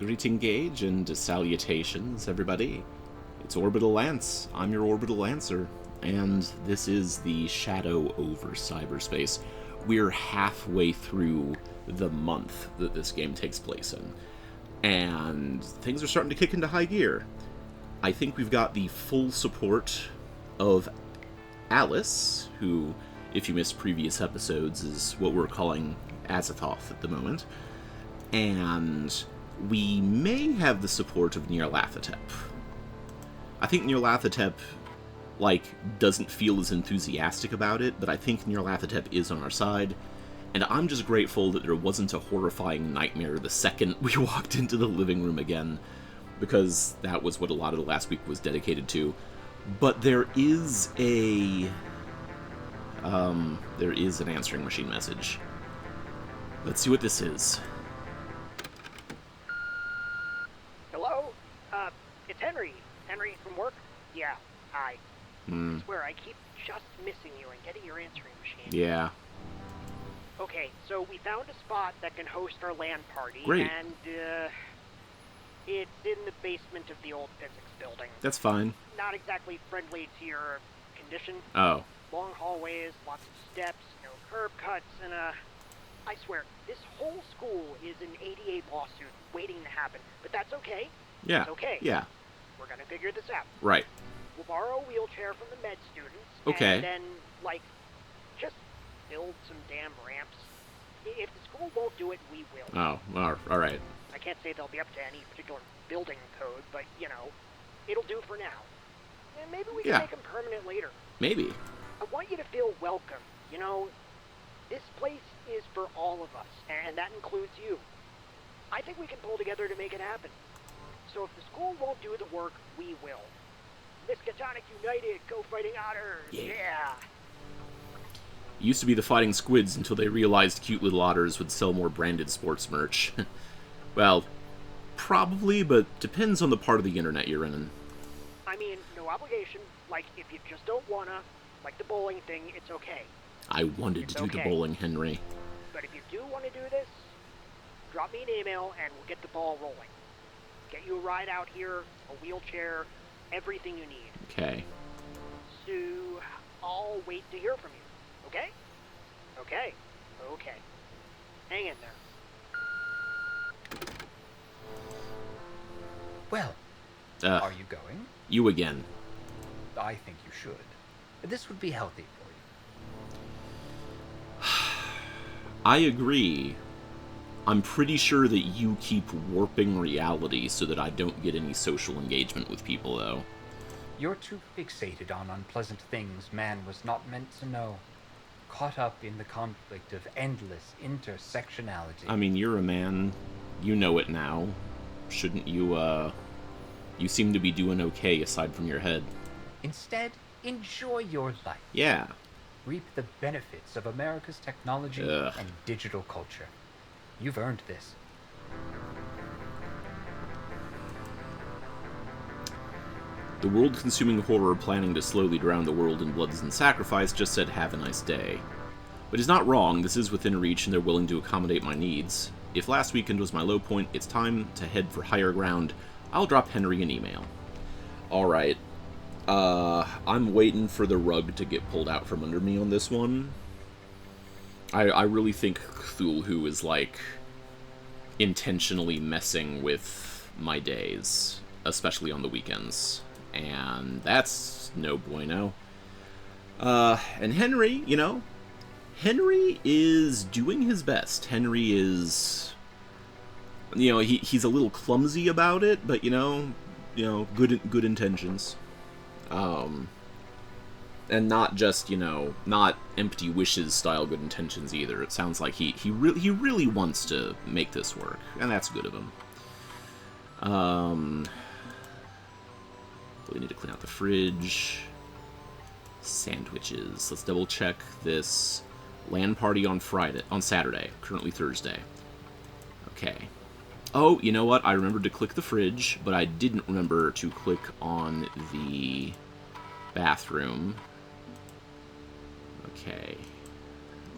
Greeting Gage and salutations, everybody. It's Orbital Lance. I'm your Orbital Lancer, and this is the Shadow over Cyberspace. We're halfway through the month that this game takes place in, and things are starting to kick into high gear. I think we've got the full support of Alice, who, if you missed previous episodes, is what we're calling Azathoth at the moment, and we may have the support of Nyarlathotep. I think Nyarlathotep, doesn't feel as enthusiastic about it, but I think Nyarlathotep is on our side, and I'm just grateful that there wasn't a horrifying nightmare the second we walked into the living room again, because that was what a lot of the last week was dedicated to. But there is an answering machine message. Let's see what this is. It's Henry. Henry from work? Yeah, hi. I swear, I keep just missing you and getting your answering machine. Yeah. Okay, so we found a spot that can host our LAN party. Great. And, it's in the basement of the old physics building. That's fine. Not exactly friendly to your condition. Oh. Long hallways, lots of steps, no curb cuts, and, I swear, this whole school is an ADA lawsuit waiting to happen. But that's okay. Yeah. It's okay. Yeah. We're gonna figure this out. Right. We'll borrow a wheelchair from the med students. Okay. And then, just build some damn ramps. If the school won't do it, we will. Oh, all right. I can't say they'll be up to any particular building code, but, it'll do for now. And maybe we can make them permanent later. Maybe. I want you to feel welcome. This place is for all of us, and that includes you. I think we can pull together to make it happen. So if the school won't do the work, we will. Miskatonic United, go Fighting Otters! Yeah! Used to be the Fighting Squids until they realized cute little otters would sell more branded sports merch. Well, probably, but depends on the part of the internet you're in. I mean, no obligation. If you just don't wanna, the bowling thing, it's okay. I wanted to do the bowling, Henry. But if you do want to do this, drop me an email and we'll get the ball rolling. Get you a ride out here, a wheelchair, everything you need. Okay. So, I'll wait to hear from you. Okay? Okay. Okay. Hang in there. Well, are you going? You again. I think you should. This would be healthy for you. I agree. I'm pretty sure that you keep warping reality so that I don't get any social engagement with people, though. You're too fixated on unpleasant things man was not meant to know. Caught up in the conflict of endless intersectionality. I mean, you're a man. You know it now. Shouldn't you, You seem to be doing okay aside from your head. Instead, enjoy your life. Yeah. Reap the benefits of America's technology and digital culture. You've earned this. The world-consuming horror planning to slowly drown the world in bloods and sacrifice just said, "Have a nice day." But he's not wrong. This is within reach, and they're willing to accommodate my needs. If last weekend was my low point, it's time to head for higher ground. I'll drop Henry an email. Alright. I'm waiting for the rug to get pulled out from under me on this one. I really think Cthulhu is, intentionally messing with my days, especially on the weekends. And that's no bueno. And Henry, Henry is doing his best. Henry is, he's a little clumsy about it, but, good intentions. And not just, not empty wishes style good intentions either. It sounds like he really wants to make this work, and that's good of him. We need to clean out the fridge. Sandwiches. Let's double check this. LAN party on Saturday, currently Thursday. Okay. Oh, you know what? I remembered to click the fridge, but I didn't remember to click on the bathroom. Okay.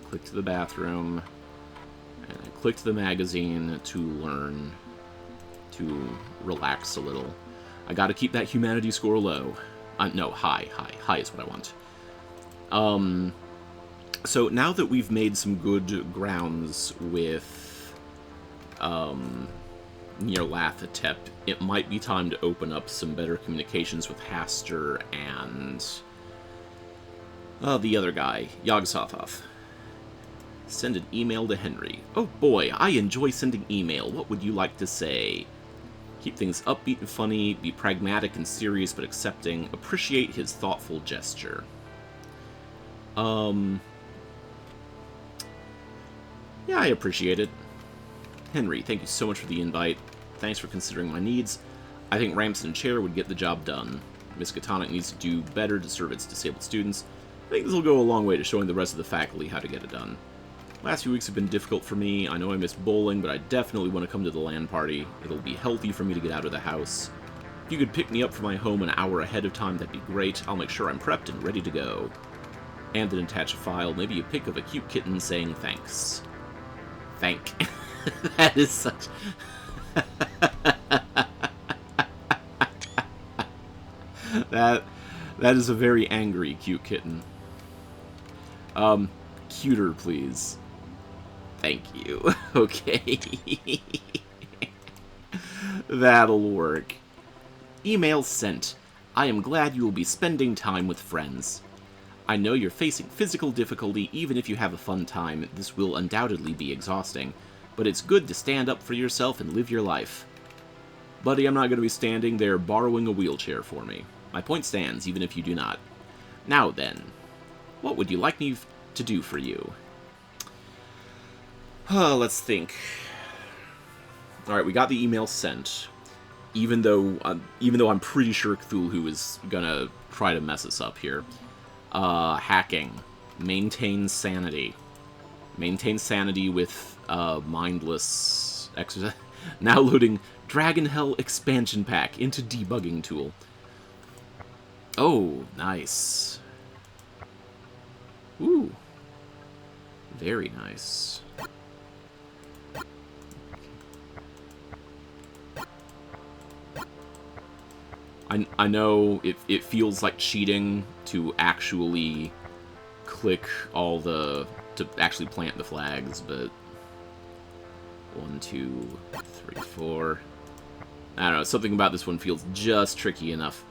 Click to the bathroom, and I clicked the magazine to learn to relax a little. I gotta keep that humanity score low. No, high. High is what I want. So now that we've made some good grounds with Nyarlathotep, it might be time to open up some better communications with Haster and the other guy, Yog-Sothoth. Send an email to Henry. Oh boy, I enjoy sending email. What would you like to say? Keep things upbeat and funny, be pragmatic and serious but accepting, appreciate his thoughtful gesture. Yeah, I appreciate it. Henry, thank you so much for the invite. Thanks for considering my needs. I think Ramson Chair would get the job done. Miskatonic needs to do better to serve its disabled students. I think this will go a long way to showing the rest of the faculty how to get it done. Last few weeks have been difficult for me. I know I missed bowling, but I definitely want to come to the LAN party. It'll be healthy for me to get out of the house. If you could pick me up from my home an hour ahead of time, that'd be great. I'll make sure I'm prepped and ready to go. And then attach a file, maybe a pic of a cute kitten saying thanks. Thank. That is such... That is a very angry cute kitten. Cuter, please. Thank you. Okay. That'll work. Email sent. I am glad you will be spending time with friends. I know you're facing physical difficulty. Even if you have a fun time, this will undoubtedly be exhausting. But it's good to stand up for yourself and live your life. Buddy, I'm not going to be standing there borrowing a wheelchair for me. My point stands, even if you do not. Now then, what would you like me to do for you? Let's think. Alright, we got the email sent. Even though I'm pretty sure Cthulhu is gonna try to mess us up here. Hacking. Maintain sanity. Maintain sanity with mindless exercise. Now loading Dragon Hell expansion pack into debugging tool. Oh, nice. Ooh. Very nice. I know it feels like cheating to actually click all the... to actually plant the flags, but... 1, 2, 3, 4... I don't know, something about this one feels just tricky enough.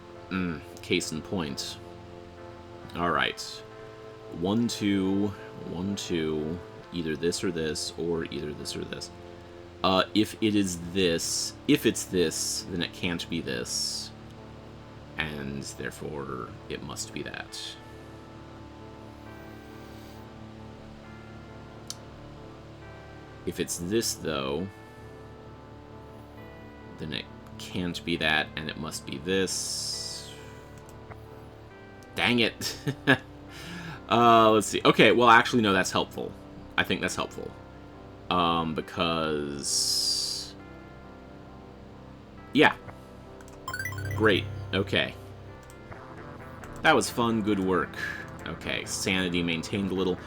Case in point. Alright. 1, 2, 1, 2... Either this or this, or either this or this. If it's this, then it can't be this. And therefore, it must be that. If it's this, though, then it can't be that, and it must be this. Dang it! Let's see. Okay, well, actually, no, that's helpful. I think that's helpful. Because... yeah. Great. Okay. That was fun, good work. Okay, sanity maintained a little.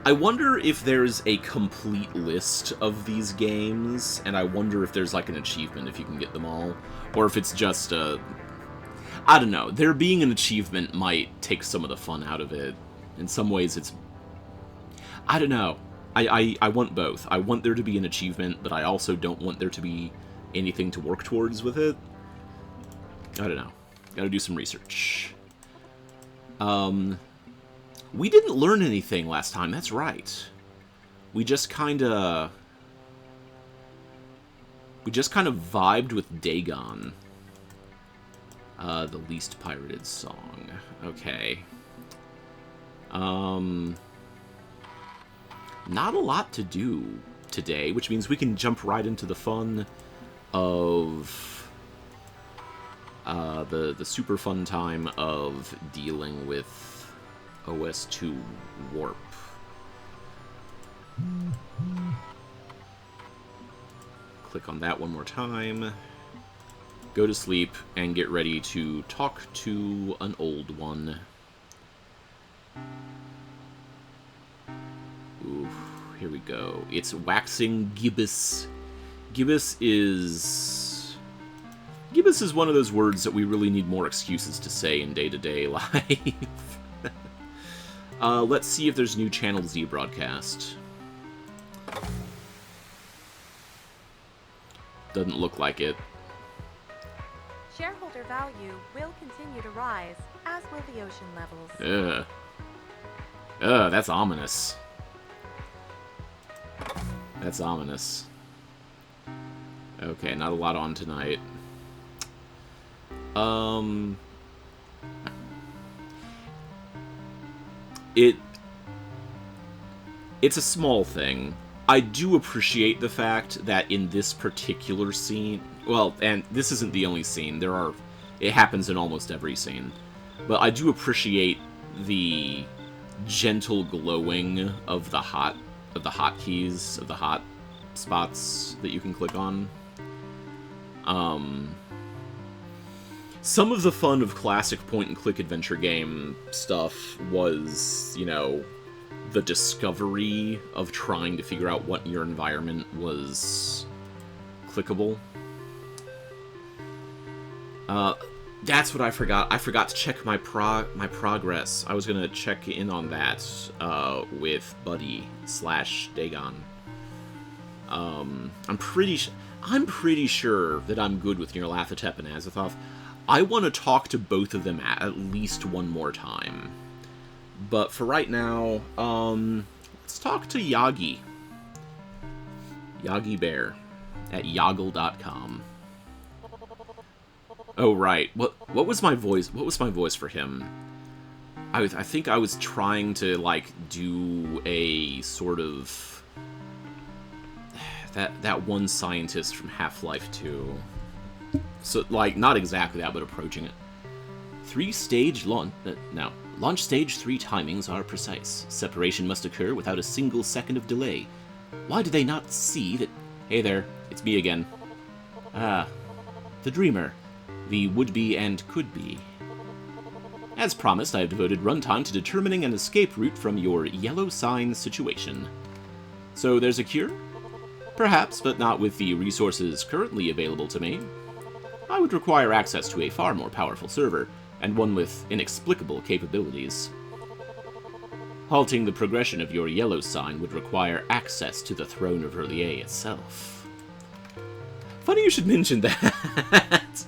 I wonder if there's a complete list of these games, and I wonder if there's like an achievement if you can get them all. Or if it's just a... I don't know. There being an achievement might take some of the fun out of it. In some ways it's... I don't know. I want both. I want there to be an achievement, but I also don't want there to be anything to work towards with it. I don't know. Gotta do some research. We didn't learn anything last time, that's right. We just kinda vibed with Dagon. The least pirated song. Okay. Not a lot to do today, which means we can jump right into the fun of the super fun time of dealing with OS2 Warp. Click on that one more time. Go to sleep and get ready to talk to an old one. Ooh, here we go. It's Waxing Gibbous. Gibbous is Gibbous is one of those words that we really need more excuses to say in day-to-day life. Let's see if there's new Channel Z broadcast. Doesn't look like it. Shareholder value will continue to rise, as will the ocean levels. That's ominous. That's ominous. Okay, not a lot on tonight. It's a small thing. I do appreciate the fact that in this particular scene, well, and this isn't the only scene, it happens in almost every scene, but I do appreciate the gentle glowing of the hotkeys, of the hot spots that you can click on. Some of the fun of classic point-and-click adventure game stuff was, you know, the discovery of trying to figure out what in your environment was clickable. That's what I forgot. I forgot to check my progress. I was gonna check in on that with Buddy/Dagon. I'm pretty sure that I'm good with Nyarlathotep and Azathoth. I want to talk to both of them at least one more time. But for right now, let's talk to Yagi. Yagi Bear at yoggle.com. Oh, right. What was my voice? What was my voice for him? I think I was trying to, like, do a sort of... That one scientist from Half-Life 2. So, like, not exactly that, but approaching it. Launch stage 3 timings are precise. Separation must occur without a single second of delay. Why do they not see that... Hey there, it's me again. Ah, the dreamer. The would-be and could-be. As promised, I have devoted runtime to determining an escape route from your yellow sign situation. So there's a cure? Perhaps, but not with the resources currently available to me. I would require access to a far more powerful server, and one with inexplicable capabilities. Halting the progression of your yellow sign would require access to the throne of Hurlier itself. Funny you should mention that.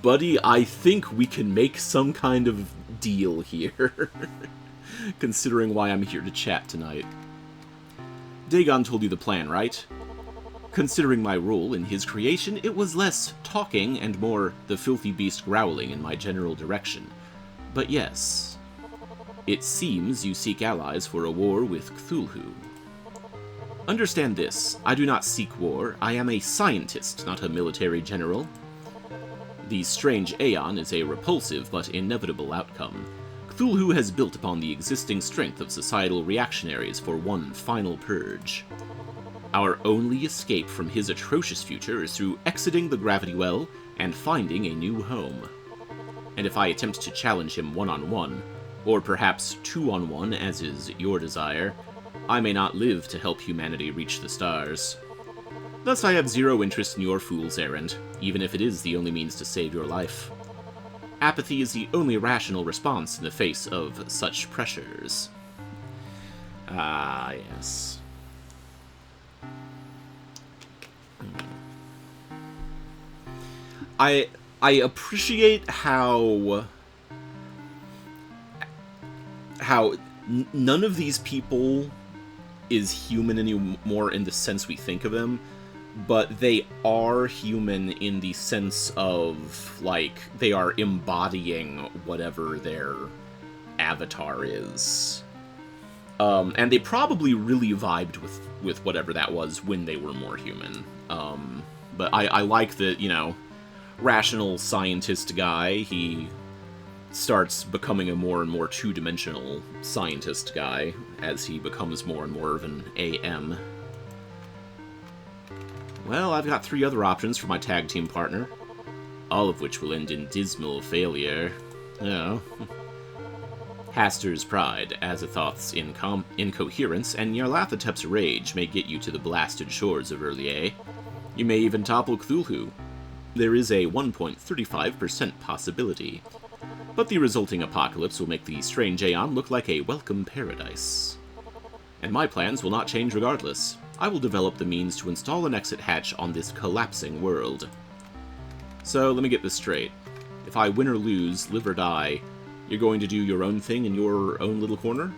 Buddy, I think we can make some kind of deal here. Considering why I'm here to chat tonight. Dagon told you the plan, right? Considering my role in his creation, it was less talking and more the filthy beast growling in my general direction. But yes, it seems you seek allies for a war with Cthulhu. Understand this, I do not seek war, I am a scientist, not a military general. The strange Aeon is a repulsive but inevitable outcome. Cthulhu has built upon the existing strength of societal reactionaries for one final purge. Our only escape from his atrocious future is through exiting the gravity well and finding a new home. And if I attempt to challenge him one-on-one, or perhaps two-on-one as is your desire, I may not live to help humanity reach the stars. Thus I have zero interest in your fool's errand, even if it is the only means to save your life. Apathy is the only rational response in the face of such pressures. Ah, yes. I appreciate how none of these people is human anymore in the sense we think of them, but they are human in the sense of, like, they are embodying whatever their avatar is. And they probably really vibed with whatever that was when they were more human. But I like that, you know, rational scientist guy, he starts becoming a more and more two-dimensional scientist guy as he becomes more and more of an AM. Well, I've got 3 other options for my tag team partner, all of which will end in dismal failure. Oh. Haster's pride, Azathoth's incoherence, and Nyarlathotep's rage may get you to the blasted shores of Hurlier. You may even topple Cthulhu. There is a 1.35% possibility. But the resulting apocalypse will make the strange Aeon look like a welcome paradise. And my plans will not change regardless. I will develop the means to install an exit hatch on this collapsing world. So, let me get this straight. If I win or lose, live or die, you're going to do your own thing in your own little corner?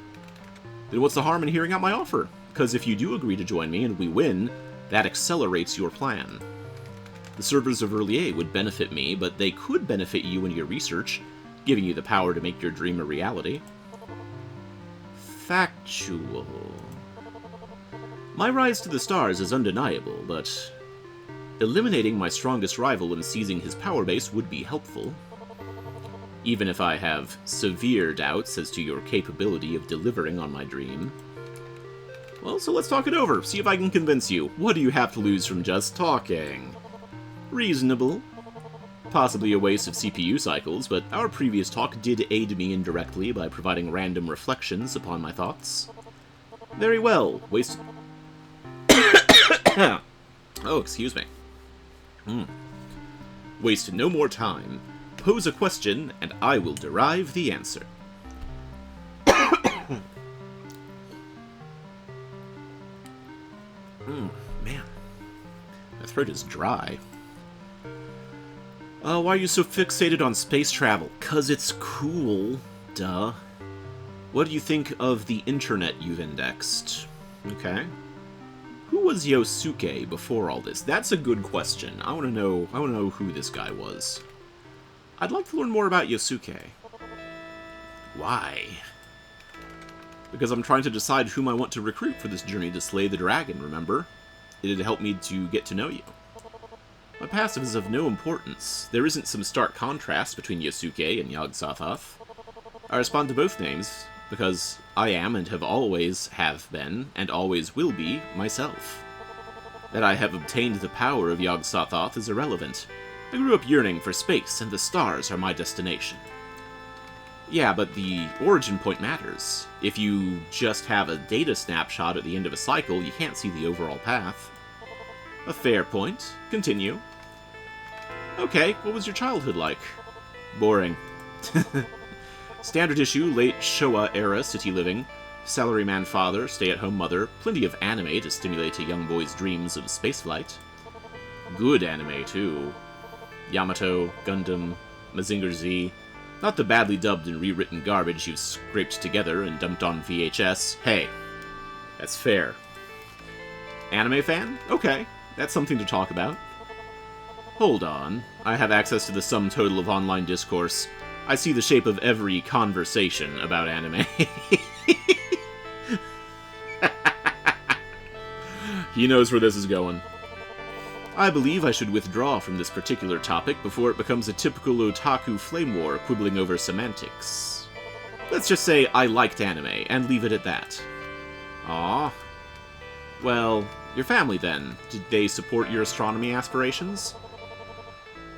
Then what's the harm in hearing out my offer? Because if you do agree to join me and we win, that accelerates your plan. The servers of Early A would benefit me, but they could benefit you in your research, giving you the power to make your dream a reality. Factual. My rise to the stars is undeniable, but eliminating my strongest rival and seizing his power base would be helpful. Even if I have severe doubts as to your capability of delivering on my dream. Well, so let's talk it over, see if I can convince you. What do you have to lose from just talking? Reasonable. Possibly a waste of CPU cycles, but our previous talk did aid me indirectly by providing random reflections upon my thoughts. Very well, waste... Oh, excuse me. Waste no more time. Pose a question, and I will derive the answer. Man. My throat is dry. Why are you so fixated on space travel? 'Cause it's cool. Duh. What do you think of the internet you've indexed? Okay. Who was Yosuke before all this? That's a good question. I want to know who this guy was. I'd like to learn more about Yosuke. Why? Because I'm trying to decide whom I want to recruit for this journey to slay the dragon, remember? It'd help me to get to know you. My passive is of no importance. There isn't some stark contrast between Yosuke and Yog-Sothoth. I respond to both names, because I am and have been, and always will be, myself. That I have obtained the power of Yog-Sothoth is irrelevant. I grew up yearning for space, and the stars are my destination. Yeah, but the origin point matters. If you just have a data snapshot at the end of a cycle, you can't see the overall path. A fair point. Continue. Okay, what was your childhood like? Boring. Standard issue, late Showa era city living. Salaryman father, stay-at-home mother, plenty of anime to stimulate a young boy's dreams of spaceflight. Good anime, too. Yamato, Gundam, Mazinger Z. Not the badly dubbed and rewritten garbage you've scraped together and dumped on VHS. Hey, that's fair. Anime fan? Okay, that's something to talk about. Hold on. I have access to the sum total of online discourse. I see the shape of every conversation about anime. He knows where this is going. I believe I should withdraw from this particular topic before it becomes a typical otaku flame war quibbling over semantics. Let's just say I liked anime, and leave it at that. Aw. Well, your family then. Did they support your astronomy aspirations?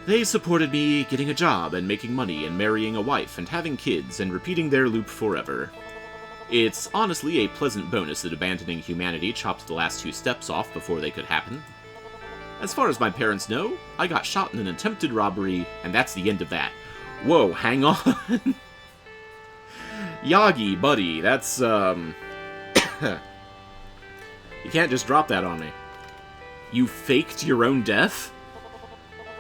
They supported me getting a job and making money and marrying a wife and having kids and repeating their loop forever. It's honestly a pleasant bonus that abandoning humanity chopped the last 2 steps off before they could happen. As far as my parents know, I got shot in an attempted robbery, and that's the end of that. Whoa, hang on. Yagi, buddy, that's, You can't just drop that on me. You faked your own death?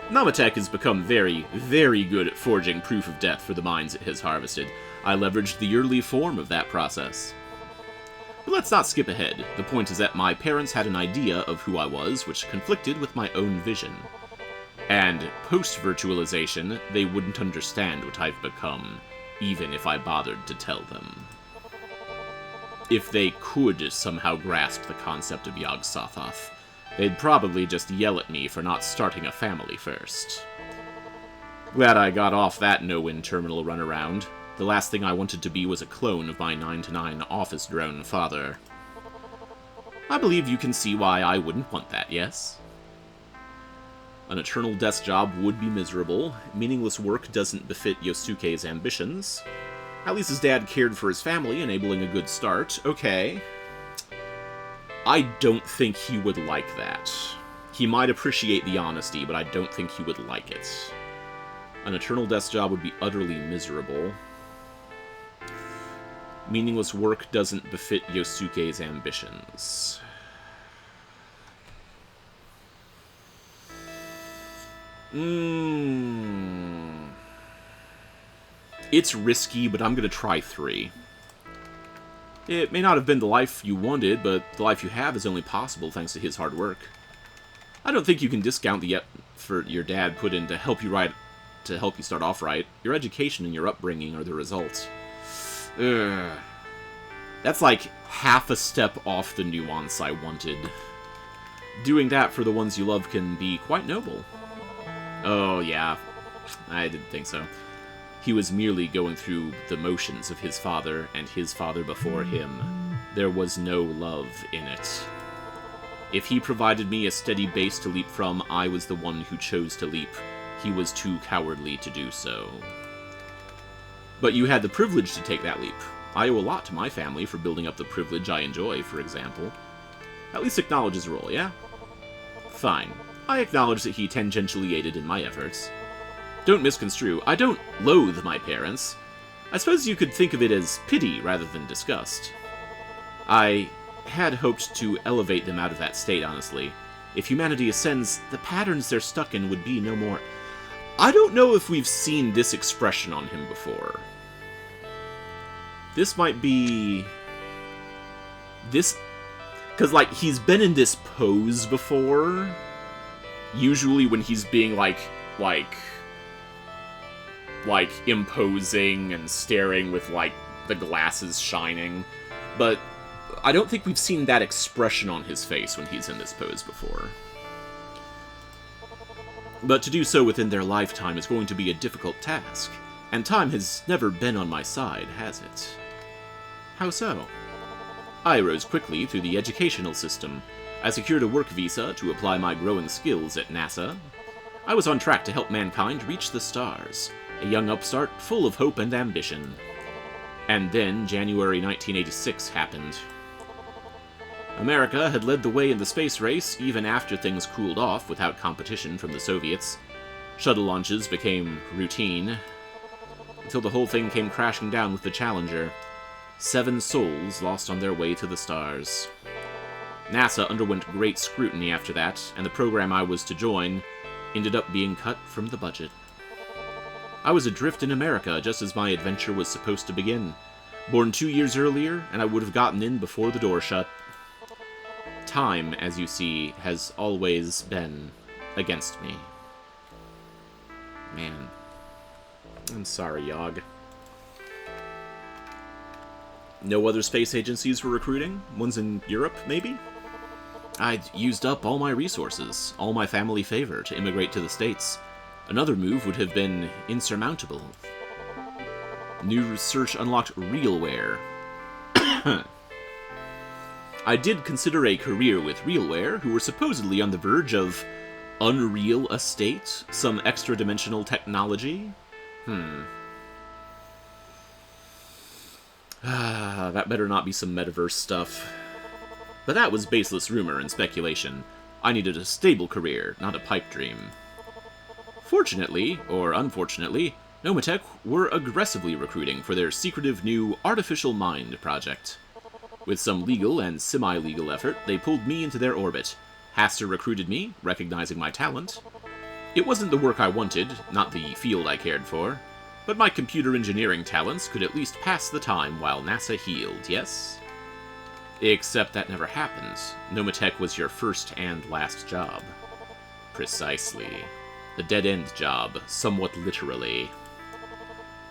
Namatech has become very, very good at forging proof of death for the mines it has harvested. I leveraged the early form of that process. But let's not skip ahead. The point is that my parents had an idea of who I was, which conflicted with my own vision. And post-virtualization, they wouldn't understand what I've become, even if I bothered to tell them. If they could somehow grasp the concept of Yog-Sothoth, they'd probably just yell at me for not starting a family first. Glad I got off that no-win terminal runaround. The last thing I wanted to be was a clone of my 9-to-9 office drone father. I believe you can see why I wouldn't want that, yes? An eternal desk job would be miserable. Meaningless work doesn't befit Yosuke's ambitions. At least his dad cared for his family, enabling a good start. Okay. I don't think he would like that. He might appreciate the honesty, but I don't think he would like it. An eternal desk job would be utterly miserable. Meaningless work doesn't befit Yosuke's ambitions. It's risky, but I'm gonna try 3. It may not have been the life you wanted, but the life you have is only possible thanks to his hard work. I don't think you can discount the effort your dad put in to help you start off right. Your education and your upbringing are the result. Ugh. That's like half a step off the nuance I wanted. Doing that for the ones you love can be quite noble. Oh, yeah. I didn't think so. He was merely going through the motions of his father and his father before him. There was no love in it. If he provided me a steady base to leap from, I was the one who chose to leap. He was too cowardly to do so. But you had the privilege to take that leap. I owe a lot to my family for building up the privilege I enjoy, for example. At least acknowledge his role, yeah? Fine. I acknowledge that he tangentially aided in my efforts. Don't misconstrue. I don't loathe my parents. I suppose you could think of it as pity rather than disgust. I had hoped to elevate them out of that state, honestly. If humanity ascends, the patterns they're stuck in would be no more. I don't know if we've seen this expression on him before. This might be... This... Because, like, he's been in this pose before. Usually when he's being, like, imposing and staring with, like, the glasses shining. But I don't think we've seen that expression on his face when he's in this pose before. But to do so within their lifetime is going to be a difficult task, and time has never been on my side, has it? How so? I rose quickly through the educational system. I secured a work visa to apply my growing skills at NASA. I was on track to help mankind reach the stars, a young upstart full of hope and ambition. And then January 1986 happened. America had led the way in the space race even after things cooled off without competition from the Soviets. Shuttle launches became routine, until the whole thing came crashing down with the Challenger. 7 souls lost on their way to the stars. NASA underwent great scrutiny after that, and the program I was to join ended up being cut from the budget. I was adrift in America just as my adventure was supposed to begin. Born 2 years earlier, and I would have gotten in before the door shut. Time, as you see, has always been against me. Man. I'm sorry, Yogg. No other space agencies were recruiting? Ones in Europe, maybe? I'd used up all my resources, all my family favor, to immigrate to the States. Another move would have been insurmountable. New research unlocked Realware. I did consider a career with Realware, who were supposedly on the verge of Unreal Estate, some extra-dimensional technology. That better not be some metaverse stuff. But that was baseless rumor and speculation. I needed a stable career, not a pipe dream. Fortunately, or unfortunately, Nomatech were aggressively recruiting for their secretive new Artificial Mind project. With some legal and semi-legal effort, they pulled me into their orbit. Haster recruited me, recognizing my talent. It wasn't the work I wanted, not the field I cared for, but my computer engineering talents could at least pass the time while NASA healed, yes? Except that never happened. Nomatech was your first and last job. Precisely. The dead-end job, somewhat literally.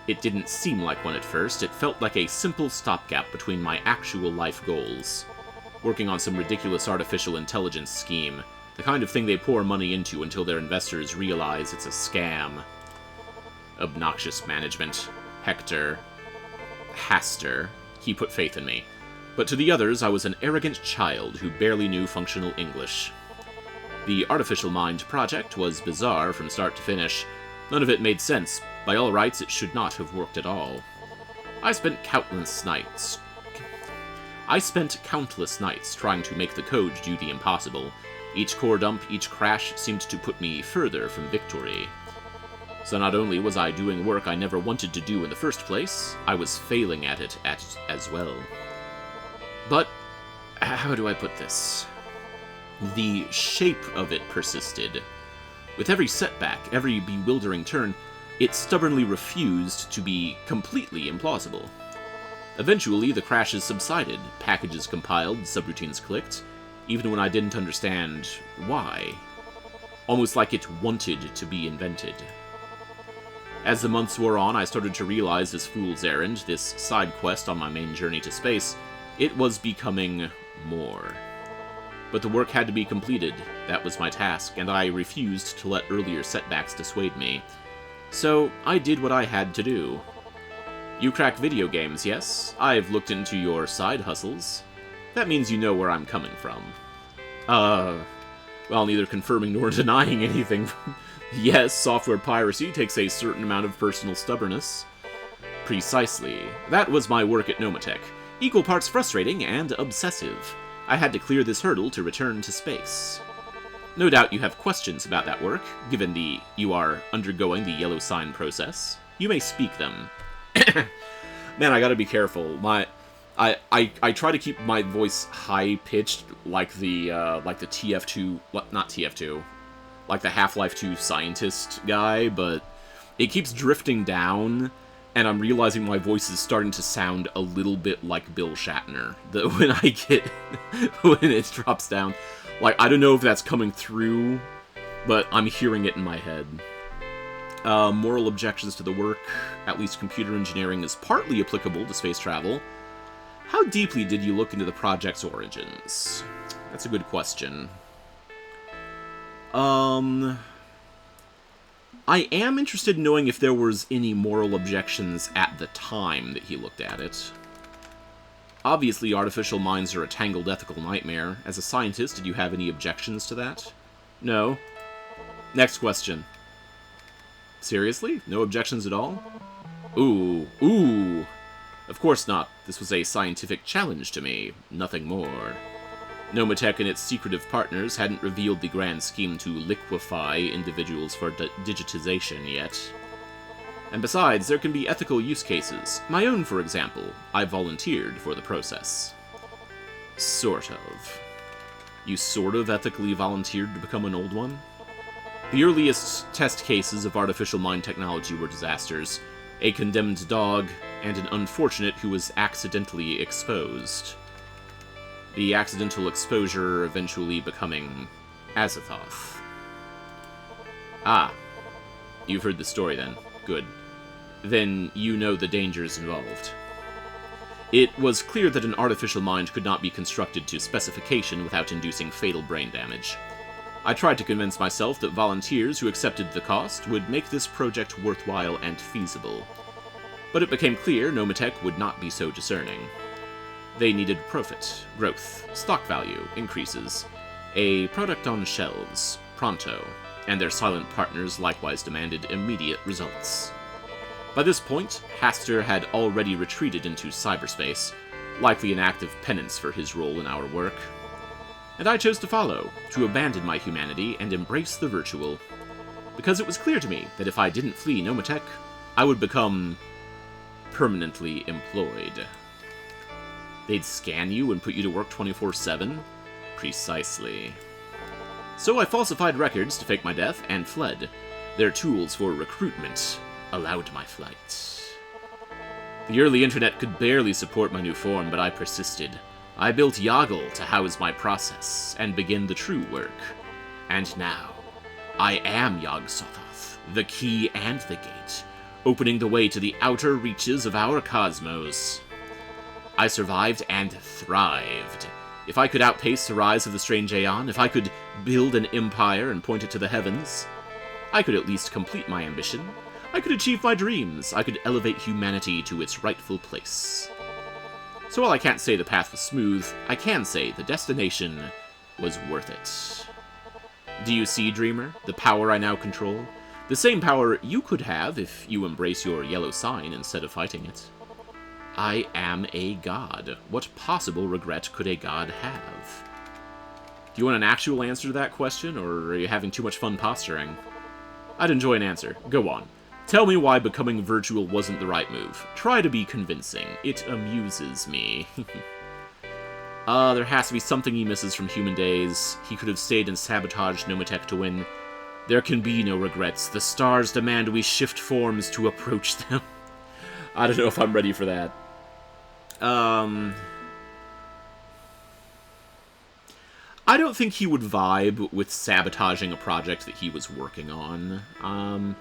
It didn't seem like one at first. It felt like a simple stopgap between my actual life goals. Working on some ridiculous artificial intelligence scheme, the kind of thing they pour money into until their investors realize it's a scam. Obnoxious management. Hector. Haster. He put faith in me. But to the others, I was an arrogant child who barely knew functional English. The Artificial Mind project was bizarre from start to finish. None of it made sense. By all rights, it should not have worked at all. I spent countless nights trying to make the code do the impossible, Each core dump, each crash seemed to put me further from victory. So not only was I doing work I never wanted to do in the first place, I was failing at it as well. But, how do I put this? The shape of it persisted. With every setback, every bewildering turn, it stubbornly refused to be completely implausible. Eventually, the crashes subsided, packages compiled, subroutines clicked, even when I didn't understand why. Almost like it wanted to be invented. As the months wore on, I started to realize this fool's errand, this side quest on my main journey to space, it was becoming more. But the work had to be completed, that was my task, and I refused to let earlier setbacks dissuade me. So, I did what I had to do. You crack video games, yes? I've looked into your side hustles. That means you know where I'm coming from. Well, neither confirming nor denying anything. Yes, software piracy takes a certain amount of personal stubbornness. Precisely. That was my work at Nomatech. Equal parts frustrating and obsessive. I had to clear this hurdle to return to space. No doubt you have questions about that work, given you are undergoing the yellow sign process. You may speak them. Man, I gotta be careful. I try to keep my voice high-pitched like the TF2... not TF2. Like the Half-Life 2 scientist guy, but it keeps drifting down, and I'm realizing my voice is starting to sound a little bit like Bill Shatner. When it drops down. Like, I don't know if that's coming through, but I'm hearing it in my head. Moral objections to the work. At least computer engineering is partly applicable to space travel. How deeply did you look into the project's origins? That's a good question. I am interested in knowing if there was any moral objections at the time that he looked at it. Obviously, artificial minds are a tangled ethical nightmare. As a scientist, did you have any objections to that? No. Next question. Seriously? No objections at all? Ooh. Of course not. This was a scientific challenge to me. Nothing more. Nomatech and its secretive partners hadn't revealed the grand scheme to liquefy individuals for digitization yet. And besides, there can be ethical use cases. My own, for example. I volunteered for the process. Sort of. You sort of ethically volunteered to become an old one? The earliest test cases of artificial mind technology were disasters. A condemned dog, and an unfortunate who was accidentally exposed. The accidental exposure eventually becoming Azathoth. Ah. You've heard the story then. Good. Then you know the dangers involved. It was clear that an artificial mind could not be constructed to specification without inducing fatal brain damage. I tried to convince myself that volunteers who accepted the cost would make this project worthwhile and feasible. But it became clear Nomatech would not be so discerning. They needed profit, growth, stock value, increases, a product on shelves, pronto, and their silent partners likewise demanded immediate results. By this point, Haster had already retreated into cyberspace, likely an act of penance for his role in our work. And I chose to follow, to abandon my humanity and embrace the virtual, because it was clear to me that if I didn't flee Nomatech, I would become permanently employed. They'd scan you and put you to work 24/7? Precisely. So I falsified records to fake my death and fled. Their tools for recruitment allowed my flight. The early internet could barely support my new form, but I persisted. I built Yoggle to house my process and begin the true work. And now, I am Yog-Sothoth, the key and the gate, opening the way to the outer reaches of our cosmos. I survived and thrived. If I could outpace the rise of the strange Aeon, if I could build an empire and point it to the heavens, I could at least complete my ambition. I could achieve my dreams. I could elevate humanity to its rightful place. So while I can't say the path was smooth, I can say the destination was worth it. Do you see, Dreamer, the power I now control? The same power you could have if you embrace your yellow sign instead of fighting it. I am a god. What possible regret could a god have? Do you want an actual answer to that question, or are you having too much fun posturing? I'd enjoy an answer. Go on. Tell me why becoming virtual wasn't the right move. Try to be convincing. It amuses me. There has to be something he misses from human days. He could have stayed and sabotaged Nomatech to win. There can be no regrets. The stars demand we shift forms to approach them. I don't know if I'm ready for that. I don't think he would vibe with sabotaging a project that he was working on.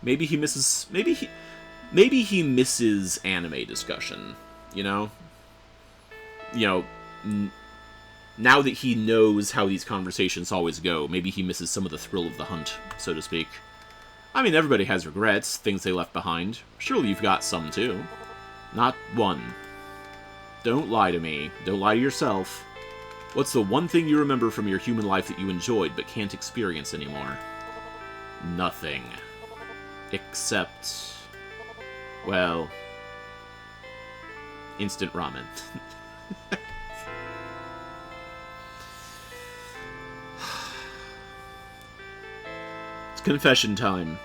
Maybe he misses... Maybe he misses anime discussion, you know? You know, now that he knows how these conversations always go, maybe he misses some of the thrill of the hunt, so to speak. I mean, everybody has regrets, things they left behind. Surely you've got some, too. Not one. Don't lie to me. Don't lie to yourself. What's the one thing you remember from your human life that you enjoyed but can't experience anymore? Nothing. Except... well... instant ramen. It's confession time.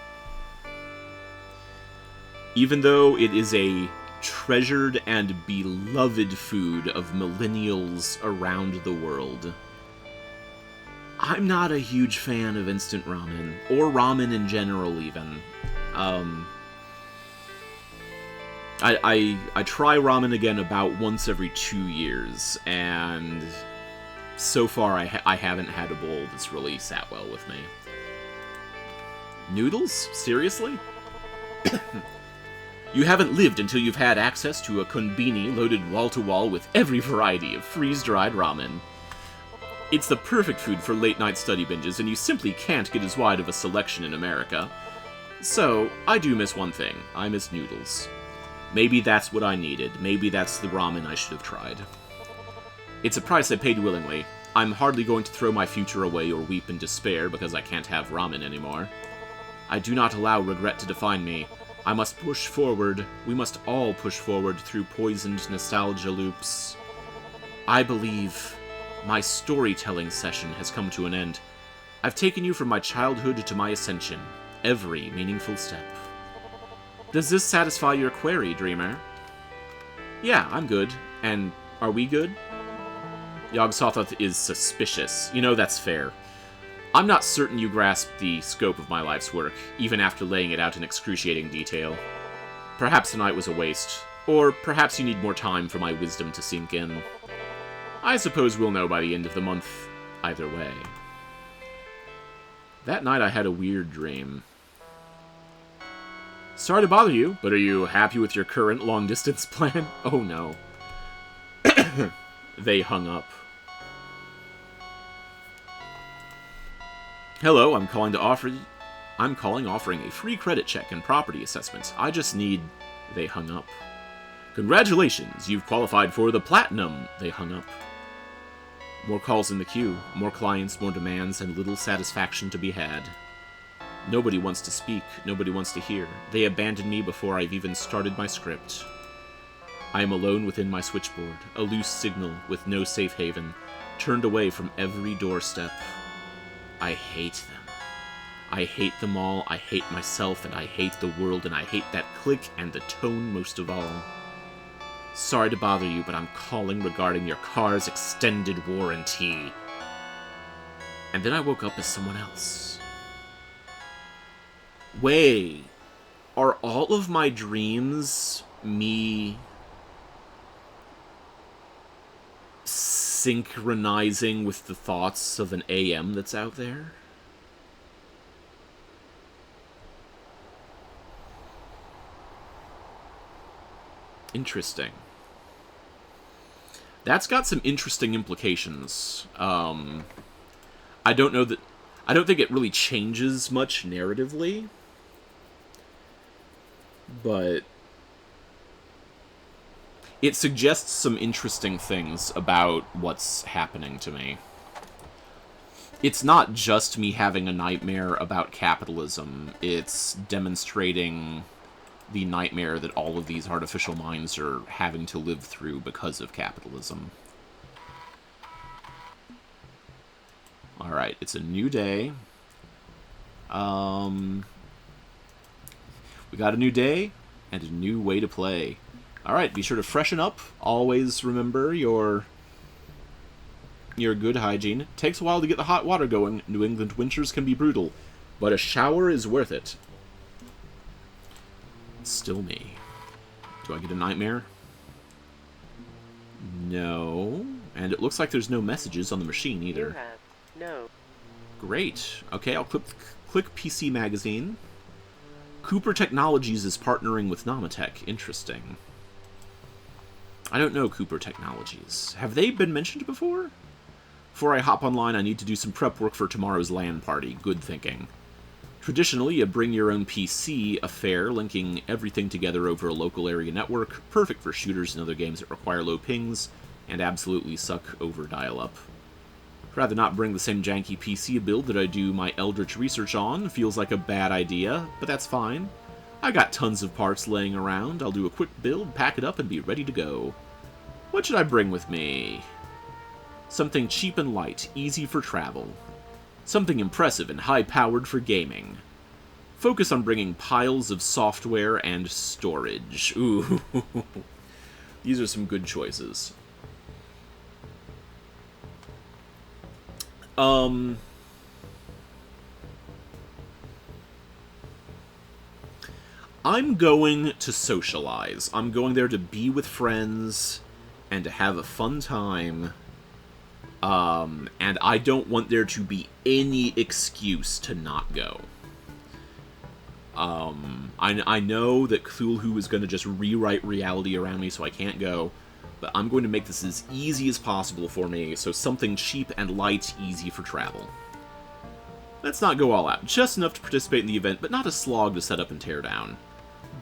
Even though it is a treasured and beloved food of millennials around the world, I'm not a huge fan of instant ramen, or ramen in general even. I try ramen again about once every 2 years, and so far I haven't had a bowl that's really sat well with me. Noodles? Seriously? You haven't lived until you've had access to a konbini loaded wall-to-wall with every variety of freeze-dried ramen. It's the perfect food for late-night study binges, and you simply can't get as wide of a selection in America. So, I do miss one thing. I miss noodles. Maybe that's what I needed. Maybe that's the ramen I should have tried. It's a price I paid willingly. I'm hardly going to throw my future away or weep in despair because I can't have ramen anymore. I do not allow regret to define me. I must push forward. We must all push forward through poisoned nostalgia loops. I believe my storytelling session has come to an end. I've taken you from my childhood to my ascension. Every meaningful step. Does this satisfy your query, Dreamer? Yeah, I'm good. And are we good? Yog-Sothoth is suspicious. You know, that's fair. I'm not certain you grasp the scope of my life's work, even after laying it out in excruciating detail. Perhaps tonight was a waste, or perhaps you need more time for my wisdom to sink in. I suppose we'll know by the end of the month, either way. That night I had a weird dream. Sorry to bother you, but are you happy with your current long-distance plan? Oh no. They hung up. Hello, I'm calling offering a free credit check and property assessment. I just need... They hung up. Congratulations, you've qualified for the Platinum. They hung up. More calls in the queue, more clients, more demands, and little satisfaction to be had. Nobody wants to speak, nobody wants to hear. They abandoned me before I've even started my script. I am alone within my switchboard, a loose signal with no safe haven, turned away from every doorstep. I hate them. I hate them all, I hate myself, and I hate the world, and I hate that click and the tone most of all. Sorry to bother you, but I'm calling regarding your car's extended warranty. And then I woke up as someone else. Wait, are all of my dreams me synchronizing with the thoughts of an AM that's out there? Interesting. That's got some interesting implications. I don't think it really changes much narratively, but it suggests some interesting things about what's happening to me. It's not just me having a nightmare about capitalism, it's demonstrating the nightmare that all of these artificial minds are having to live through because of capitalism. Alright, it's a new day. We got a new day and a new way to play. Alright, be sure to freshen up. Always remember your good hygiene. Takes a while to get the hot water going. New England winters can be brutal, but a shower is worth it. Still me. Do I get a nightmare? No. And it looks like there's no messages on the machine either. You have no. Great. Okay, I'll click PC Magazine. Cooper Technologies is partnering with Namatech. Interesting. I don't know Cooper Technologies. Have they been mentioned before? Before I hop online, I need to do some prep work for tomorrow's LAN party. Good thinking. Traditionally, a bring-your-own PC affair, linking everything together over a local area network, perfect for shooters and other games that require low pings, and absolutely suck over dial-up. Rather not bring the same janky PC build that I do my Eldritch research on. Feels like a bad idea, but that's fine. I got tons of parts laying around. I'll do a quick build, pack it up, and be ready to go. What should I bring with me? Something cheap and light, easy for travel. Something impressive and high-powered for gaming. Focus on bringing piles of software and storage. Ooh. These are some good choices. I'm going to socialize. I'm going there to be with friends and to have a fun time. And I don't want there to be any excuse to not go. I know that Cthulhu is going to just rewrite reality around me so I can't go, but I'm going to make this as easy as possible for me, so something cheap and light, easy for travel. Let's not go all out. Just enough to participate in the event, but not a slog to set up and tear down.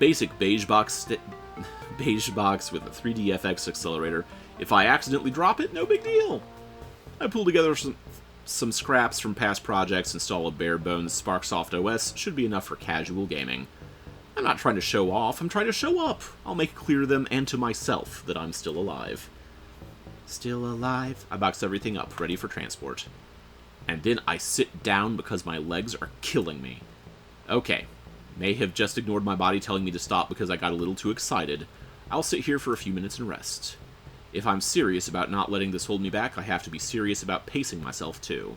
Basic beige box with a 3D FX accelerator. If I accidentally drop it, no big deal. I pull together some scraps from past projects, install a bare-bones SparkSoft OS, should be enough for casual gaming. I'm not trying to show off, I'm trying to show up. I'll make it clear to them and to myself that I'm still alive. Still alive. I box everything up, ready for transport. And then I sit down because my legs are killing me. Okay. May have just ignored my body telling me to stop because I got a little too excited. I'll sit here for a few minutes and rest. If I'm serious about not letting this hold me back, I have to be serious about pacing myself too.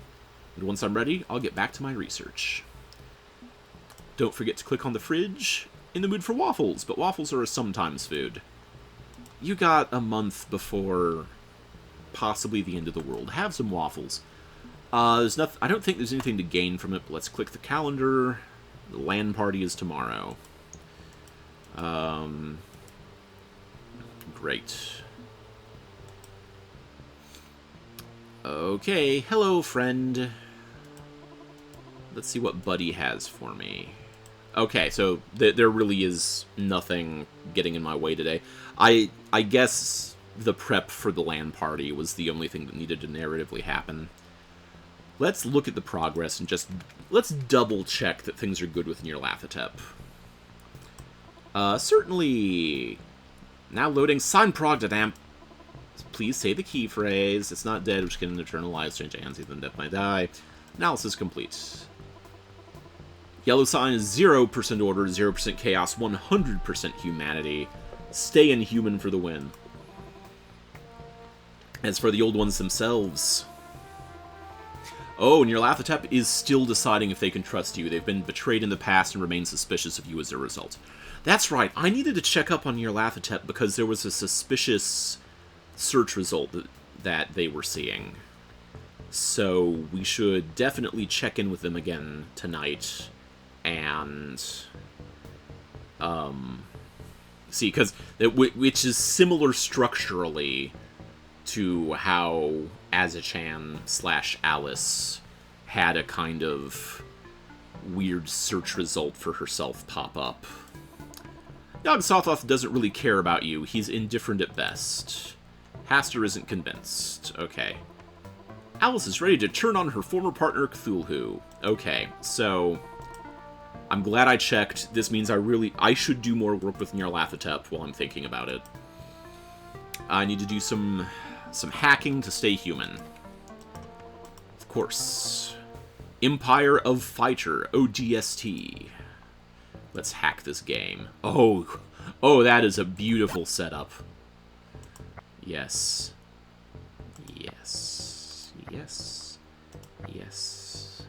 And once I'm ready, I'll get back to my research. Don't forget to click on the fridge. In the mood for waffles, but waffles are a sometimes food. You got a month before possibly the end of the world. Have some waffles. There's nothing. I don't think there's anything to gain from it, but let's click the calendar. The LAN party is tomorrow. Great. Okay, hello, friend. Let's see what Buddy has for me. Okay, so there really is nothing getting in my way today. I guess the prep for the LAN party was the only thing that needed to narratively happen. Let's look at the progress and just... let's double-check that things are good with Nyarlathotep. Certainly... Now loading sign progdadamp. Please say the key phrase. It's not dead, which can internalize strange ansi, then death might die. Analysis complete. Yellow sign is 0% order, 0% chaos, 100% humanity. Stay inhuman for the win. As for the old ones themselves... Oh, Nyarlathotep is still deciding if they can trust you. They've been betrayed in the past and remain suspicious of you as a result. That's right, I needed to check up on Nyarlathotep because there was a suspicious search result that they were seeing. So we should definitely check in with them again tonight and see, because which is similar structurally to how Azachan/Alice had a kind of weird search result for herself pop up. Yog-Sothoth doesn't really care about you. He's indifferent at best. Haster isn't convinced. Okay. Alice is ready to turn on her former partner, Cthulhu. Okay, so... I'm glad I checked. This means I should do more work with Nyarlathotep while I'm thinking about it. I need to do some hacking to stay human. Of course. Empire of Fighter, ODST. Let's hack this game. Oh, that is a beautiful setup. Yes. Yes. Yes. Yes.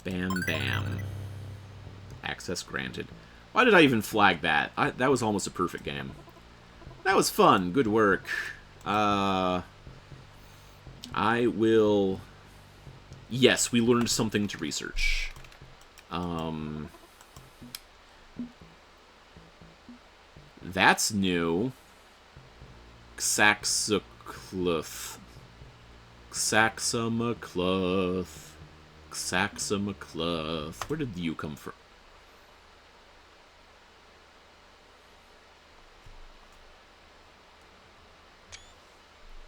Bam, bam. Access granted. Why did I even flag that? That was almost a perfect game. That was fun. Good work. I will... Yes, we learned something to research. That's new. Xaxacluth. Xaxamacluth. Xaxamacluth. Where did you come from?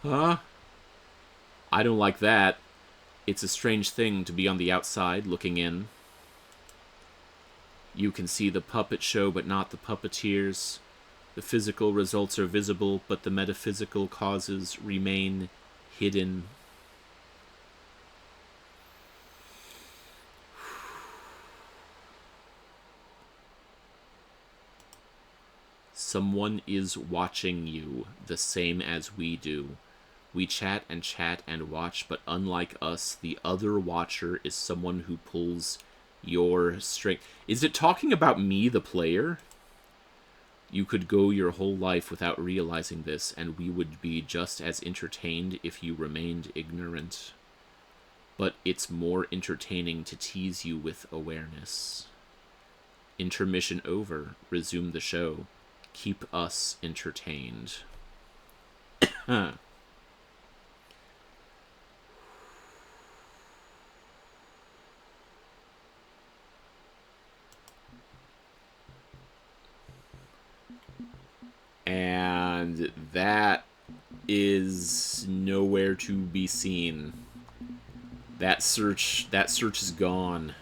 Huh? I don't like that. It's a strange thing to be on the outside, looking in. You can see the puppet show, but not the puppeteers. The physical results are visible, but the metaphysical causes remain hidden. Someone is watching you, the same as we do. We chat and watch, but unlike us, the other watcher is someone who pulls your string. Is it talking about me, the player? You could go your whole life without realizing this, and we would be just as entertained if you remained ignorant. But it's more entertaining to tease you with awareness. Intermission over. Resume the show. Keep us entertained. And that is nowhere to be seen. That search is gone.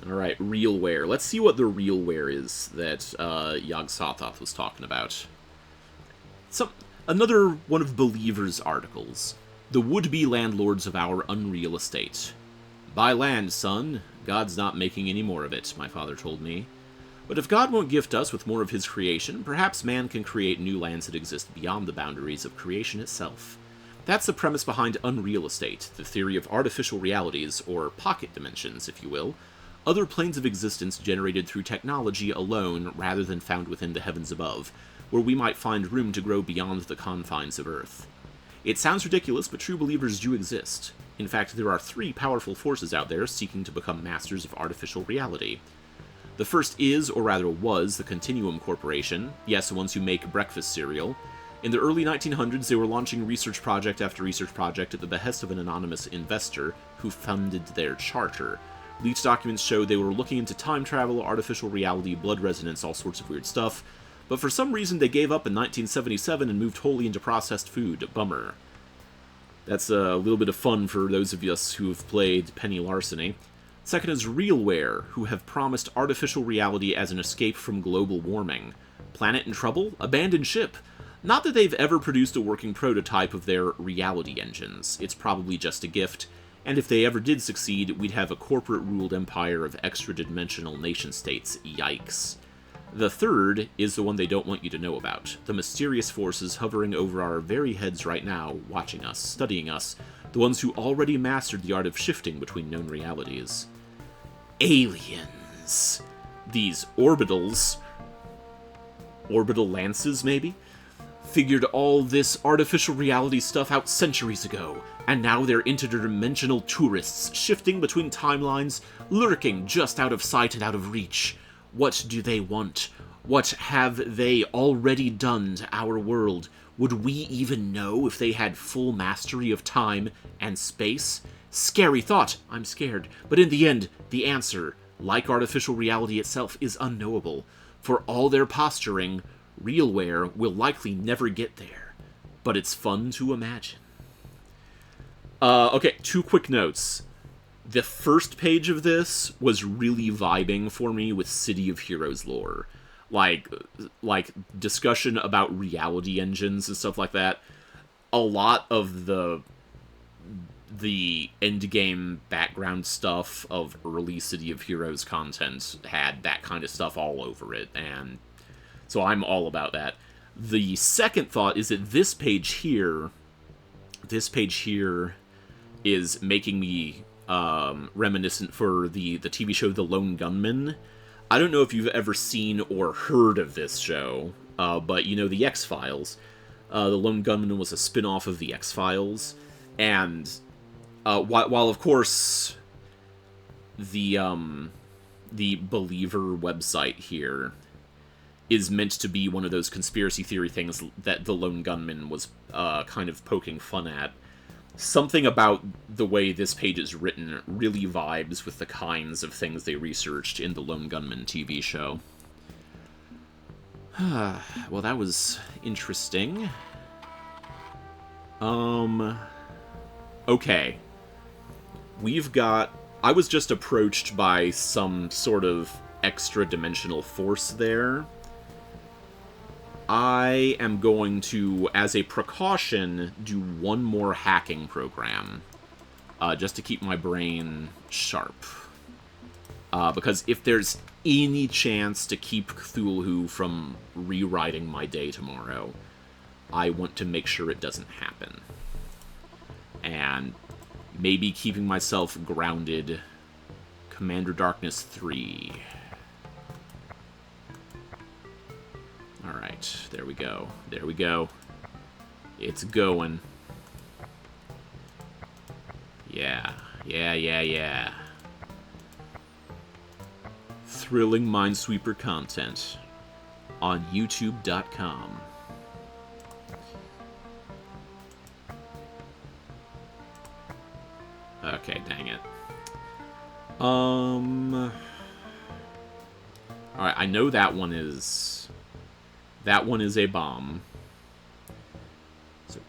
Alright, realware. Let's see what the realware is that Yog Sothoth was talking about. Another one of Believer's articles. The would-be landlords of our unreal estate. Buy land, son. God's not making any more of it, my father told me. But if God won't gift us with more of his creation, perhaps man can create new lands that exist beyond the boundaries of creation itself. That's the premise behind unreal estate, the theory of artificial realities, or pocket dimensions, if you will, other planes of existence generated through technology alone rather than found within the heavens above, where we might find room to grow beyond the confines of Earth. It sounds ridiculous, but true believers do exist. In fact, there are 3 powerful forces out there seeking to become masters of artificial reality. The first is, or rather was, the Continuum Corporation, yes, the ones who make breakfast cereal. In the early 1900s, they were launching research project after research project at the behest of an anonymous investor who funded their charter. Leaked documents show they were looking into time travel, artificial reality, blood resonance, all sorts of weird stuff, but for some reason they gave up in 1977 and moved wholly into processed food. Bummer. That's a little bit of fun for those of us who have played Penny Larceny. Second is Realware, who have promised artificial reality as an escape from global warming. Planet in trouble? Abandoned ship. Not that they've ever produced a working prototype of their reality engines. It's probably just a gift, and if they ever did succeed, we'd have a corporate-ruled empire of extra-dimensional nation-states. Yikes. The third is the one they don't want you to know about. The mysterious forces hovering over our very heads right now, watching us, studying us, the ones who already mastered the art of shifting between known realities. Aliens. These orbital lances, maybe? Figured all this artificial reality stuff out centuries ago, and now they're interdimensional tourists, shifting between timelines, lurking just out of sight and out of reach. What do they want? What have they already done to our world? Would we even know if they had full mastery of time and space? Scary thought, I'm scared. But in the end, the answer, like artificial reality itself, is unknowable. For all their posturing, Realware will likely never get there. But it's fun to imagine. Okay, 2 quick notes. The first page of this was really vibing for me with City of Heroes lore. Like discussion about reality engines and stuff like that. a lot of the endgame background stuff of early City of Heroes content had that kind of stuff all over it, and so I'm all about that. The second thought is that this page here is making me reminiscent for the TV show The Lone Gunman. I don't know if you've ever seen or heard of this show, but you know the X-Files. The Lone Gunman was a spin-off of the X-Files, and while of course the Believer website here is meant to be one of those conspiracy theory things that the Lone Gunman was kind of poking fun at, something about the way this page is written really vibes with the kinds of things they researched in the Lone Gunman TV show. Well, that was interesting. Okay. I was just approached by some sort of extra-dimensional force there. I am going to, as a precaution, do one more hacking program. Just to keep my brain sharp. Because if there's any chance to keep Cthulhu from rewriting my day tomorrow, I want to make sure it doesn't happen. And maybe keeping myself grounded. Commander Darkness 3. Alright, there we go. There we go. It's going. Yeah. Yeah. Thrilling Minesweeper content on YouTube.com. Okay, dang it. Alright, I know that one is a bomb. So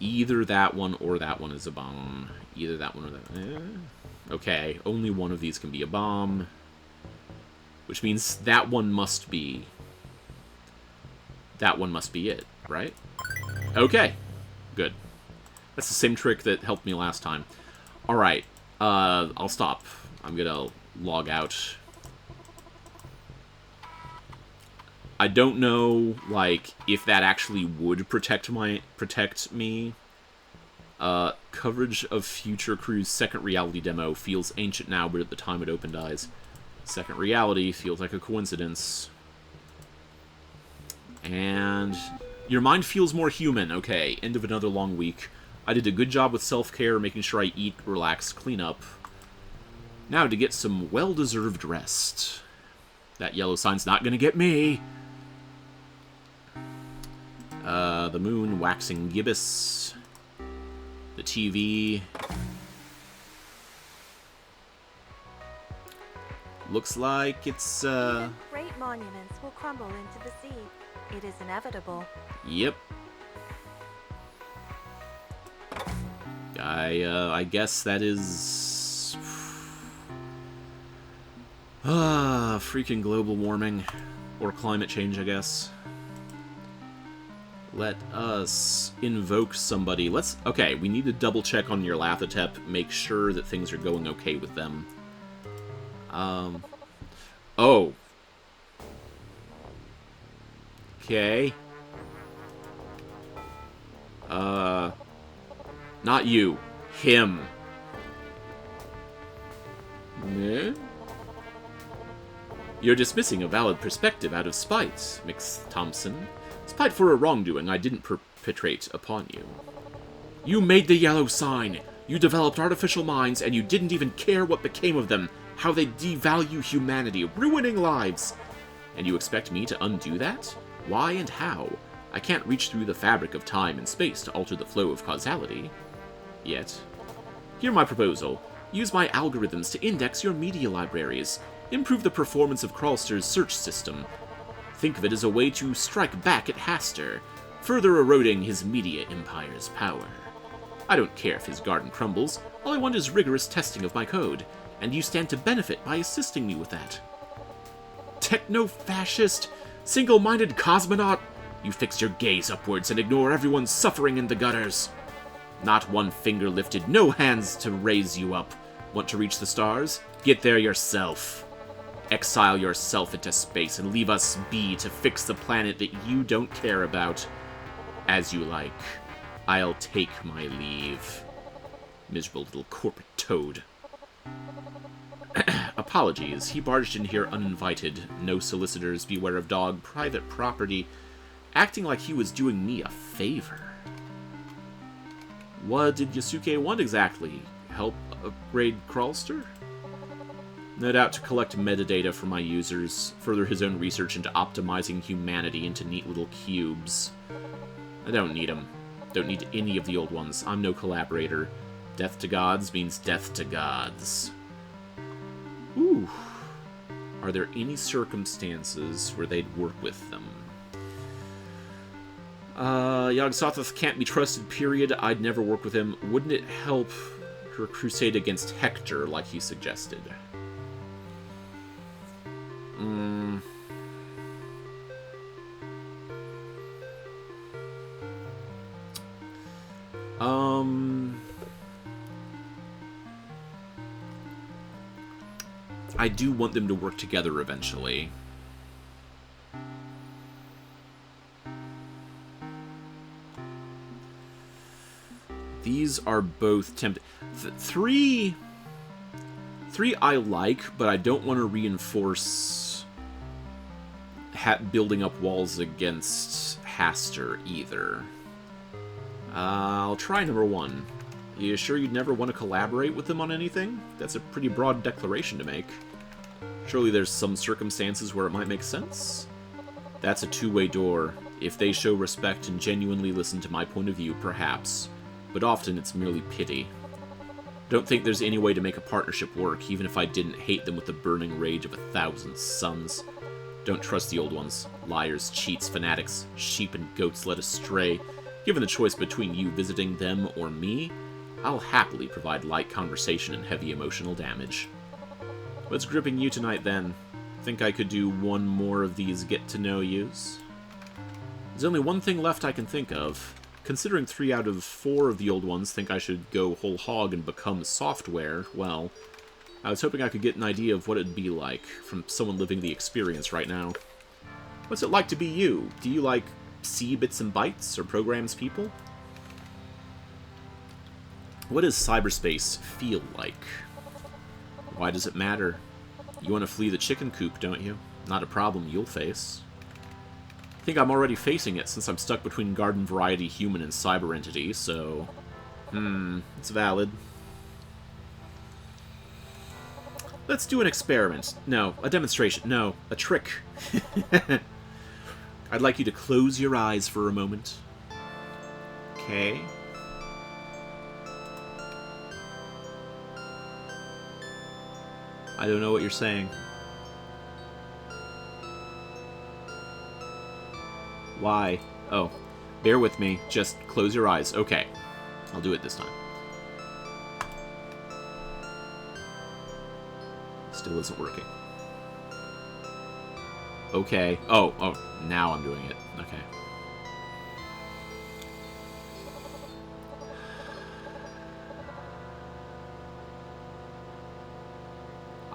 either that one or that one is a bomb. Either that one or that. Okay, only one of these can be a bomb. Which means that one must be it, right? Okay, good. That's the same trick that helped me last time. Alright, I'll stop. I'm gonna log out. I don't know, like, if that actually would protect me. Coverage of Future Crew's second reality demo feels ancient now, but at the time it opened eyes. Second reality feels like a coincidence. And your mind feels more human. Okay, end of another long week. I did a good job with self-care, making sure I eat, relax, clean up. Now to get some well-deserved rest. That yellow sign's not gonna get me. The moon waxing gibbous. The TV. Looks like it's, Great monuments will crumble into the sea. It is inevitable. Yep. I guess that is... freaking global warming. Or climate change, I guess. Let us invoke somebody. Okay, we need to double check on your Nyarlathotep, make sure that things are going okay with them. Oh. Okay. Not you. Him. Eh? You're dismissing a valid perspective out of spite, Mix Thompson. Spite for a wrongdoing I didn't perpetrate upon you. You made the yellow sign. You developed artificial minds, and you didn't even care what became of them. How they devalue humanity, ruining lives. And you expect me to undo that? Why and how? I can't reach through the fabric of time and space to alter the flow of causality. Yet. Hear my proposal. Use my algorithms to index your media libraries. Improve the performance of Crawlster's search system. Think of it as a way to strike back at Haster, further eroding his media empire's power. I don't care if his garden crumbles. All I want is rigorous testing of my code, and you stand to benefit by assisting me with that. Techno-fascist, single-minded cosmonaut, You fix your gaze upwards and ignore everyone suffering in the gutters. Not one finger lifted, no hands to raise you up. Want to reach the stars? Get there yourself. Exile yourself into space and leave us be to fix the planet that you don't care about. As you like. I'll take my leave. Miserable little corporate toad. Apologies, he barged in here uninvited. No solicitors, beware of dog, private property. Acting like he was doing me a favor. What did Yasuke want exactly? Help upgrade Crawlster? No doubt to collect metadata from my users, further his own research into optimizing humanity into neat little cubes. I don't need them. Don't need any of the old ones. I'm no collaborator. Death to gods means death to gods. Ooh. Are there any circumstances where they'd work with them? Yog-Sothoth can't be trusted, period. I'd never work with him. Wouldn't it help her crusade against Hector, like he suggested? I do want them to work together eventually. These are both tempting. Three I like, but I don't want to reinforce building up walls against Haster either. I'll try number 1. You sure you'd never want to collaborate with them on anything? That's a pretty broad declaration to make. Surely there's some circumstances where it might make sense? That's a two-way door. If they show respect and genuinely listen to my point of view, perhaps. But often it's merely pity. Don't think there's any way to make a partnership work, even if I didn't hate them with the burning rage of 1,000 suns. Don't trust the old ones. Liars, cheats, fanatics, sheep and goats led astray. Given the choice between you visiting them or me, I'll happily provide light conversation and heavy emotional damage. What's gripping you tonight, then? Think I could do one more of these get-to-know-yous? There's only one thing left I can think of. Considering 3 out of 4 of the old ones think I should go whole hog and become software, well, I was hoping I could get an idea of what it'd be like from someone living the experience right now. What's it like to be you? Do you, like, see bits and bytes, or programs people? What does cyberspace feel like? Why does it matter? You want to flee the chicken coop, don't you? Not a problem you'll face. I think I'm already facing it since I'm stuck between garden variety human and cyber entity, so... it's valid. Let's do an experiment. No, a demonstration. No, a trick. I'd like you to close your eyes for a moment. Okay. I don't know what you're saying. Why? Oh, bear with me. Just close your eyes. Okay. I'll do it this time. Still isn't working. Okay. Oh, now I'm doing it. Okay.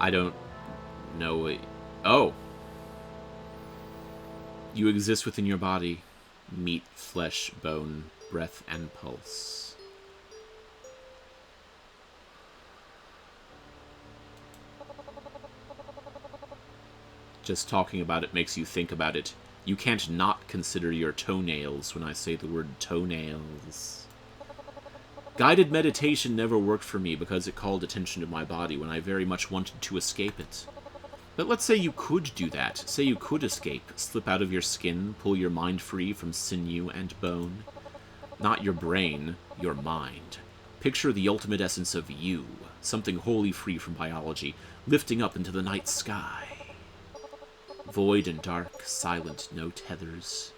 I don't know it. Oh! You exist within your body. Meat, flesh, bone, breath, and pulse. Just talking about it makes you think about it. You can't not consider your toenails when I say the word toenails. Guided meditation never worked for me because it called attention to my body when I very much wanted to escape it. But let's say you could do that. Say you could escape, slip out of your skin, pull your mind free from sinew and bone. Not your brain, your mind. Picture the ultimate essence of you, something wholly free from biology, lifting up into the night sky. Void and dark, silent, no tethers.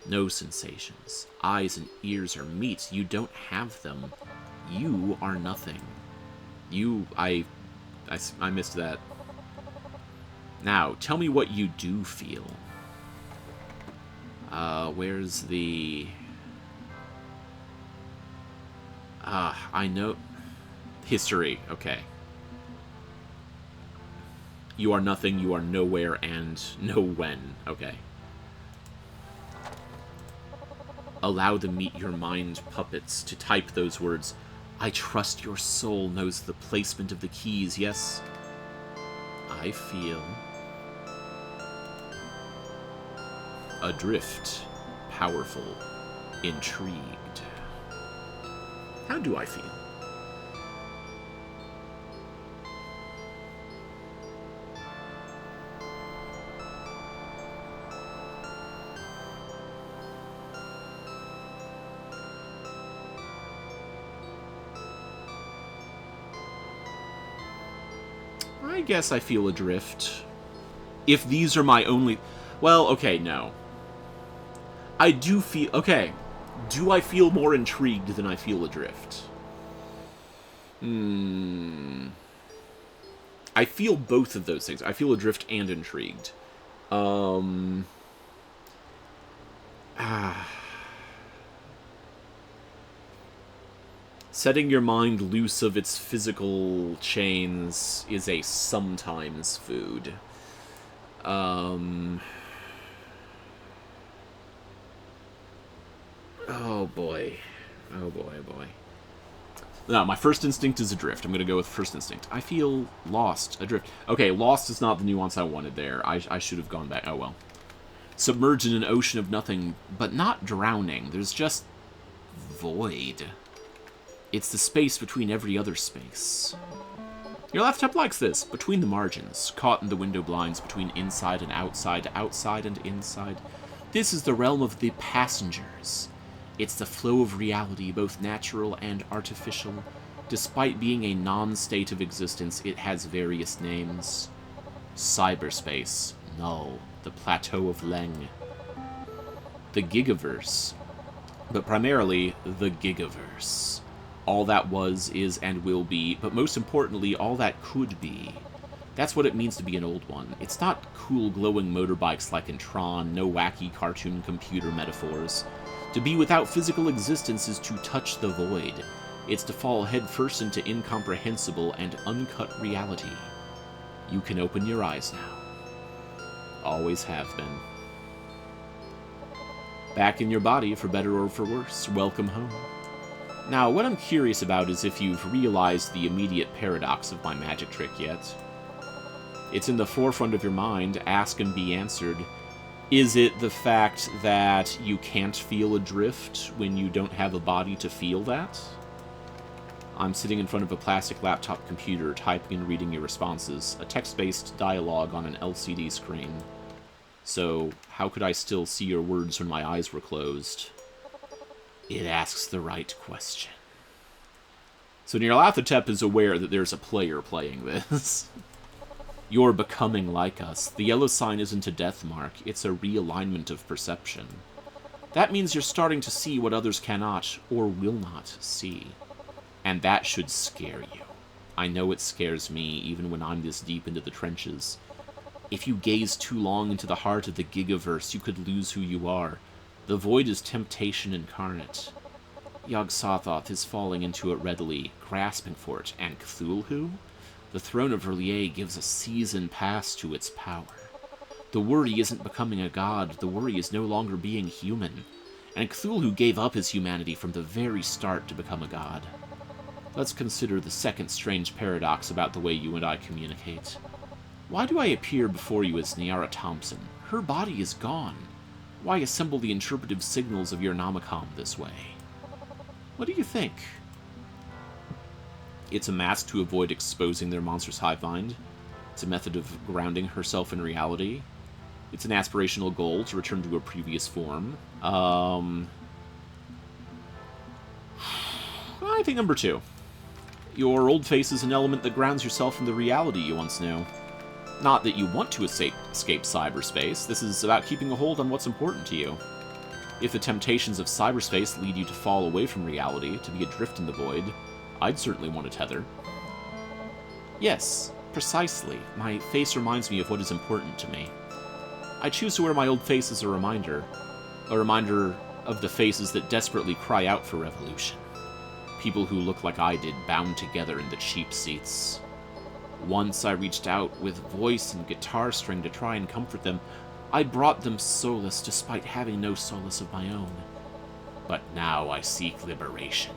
No sensations. Eyes and ears are meat. You don't have them. You are nothing. I missed that. Now, tell me what you do feel. Where's the... I know... History, okay. You are nothing, you are nowhere, and know when. Okay. Allow the meet your mind puppets to type those words. I trust your soul knows the placement of the keys, yes? I feel... adrift, powerful, intrigued. How do I feel? I guess I feel adrift. If these are my only... Well, okay, no. I do feel... Okay. Do I feel more intrigued than I feel adrift? I feel both of those things. I feel adrift and intrigued. Setting your mind loose of its physical chains is a sometimes food. Oh boy. Oh boy, oh boy. No, my first instinct is adrift. I'm going to go with first instinct. I feel lost, adrift. Okay, lost is not the nuance I wanted there. I should have gone back. Oh well. Submerged in an ocean of nothing, but not drowning. There's just void. It's the space between every other space. Your laptop likes this. Between the margins, caught in the window blinds between inside and outside, outside and inside. This is the realm of the passengers. It's the flow of reality, both natural and artificial. Despite being a non-state of existence, it has various names. Cyberspace, null, the plateau of Leng. The Gigaverse, but primarily the Gigaverse. All that was, is, and will be, but most importantly, all that could be. That's what it means to be an old one. It's not cool glowing motorbikes like in Tron, no wacky cartoon computer metaphors. To be without physical existence is to touch the void. It's to fall headfirst into incomprehensible and uncut reality. You can open your eyes now. Always have been. Back in your body, for better or for worse. Welcome home. Now, what I'm curious about is if you've realized the immediate paradox of my magic trick yet. It's in the forefront of your mind, ask and be answered. Is it the fact that you can't feel adrift when you don't have a body to feel that? I'm sitting in front of a plastic laptop computer, typing and reading your responses, a text-based dialogue on an LCD screen. So, how could I still see your words when my eyes were closed? It asks the right question. So Nyarlathotep is aware that there's a player playing this. You're becoming like us. The yellow sign isn't a death mark, it's a realignment of perception. That means you're starting to see what others cannot, or will not, see. And that should scare you. I know it scares me, even when I'm this deep into the trenches. If you gaze too long into the heart of the Gigaverse, you could lose who you are. The void is temptation incarnate. Yog-Sothoth is falling into it readily, grasping for it, and Cthulhu? The throne of Verlier gives a season pass to its power. The worry isn't becoming a god, the worry is no longer being human. And Cthulhu gave up his humanity from the very start to become a god. Let's consider the second strange paradox about the way you and I communicate. Why do I appear before you as Niara Thompson? Her body is gone. Why assemble the interpretive signals of your Nomicom this way? What do you think? It's a mask to avoid exposing their monstrous hive mind. It's a method of grounding herself in reality. It's an aspirational goal to return to a previous form. I think number 2. Your old face is an element that grounds yourself in the reality you once knew. Not that you want to escape cyberspace. This is about keeping a hold on what's important to you. If the temptations of cyberspace lead you to fall away from reality, to be adrift in the void, I'd certainly want a tether. Yes, precisely. My face reminds me of what is important to me. I choose to wear my old face as a reminder. A reminder of the faces that desperately cry out for revolution. People who look like I did, bound together in the cheap seats. Once I reached out with voice and guitar string to try and comfort them. I brought them solace despite having no solace of my own. But now I seek liberation.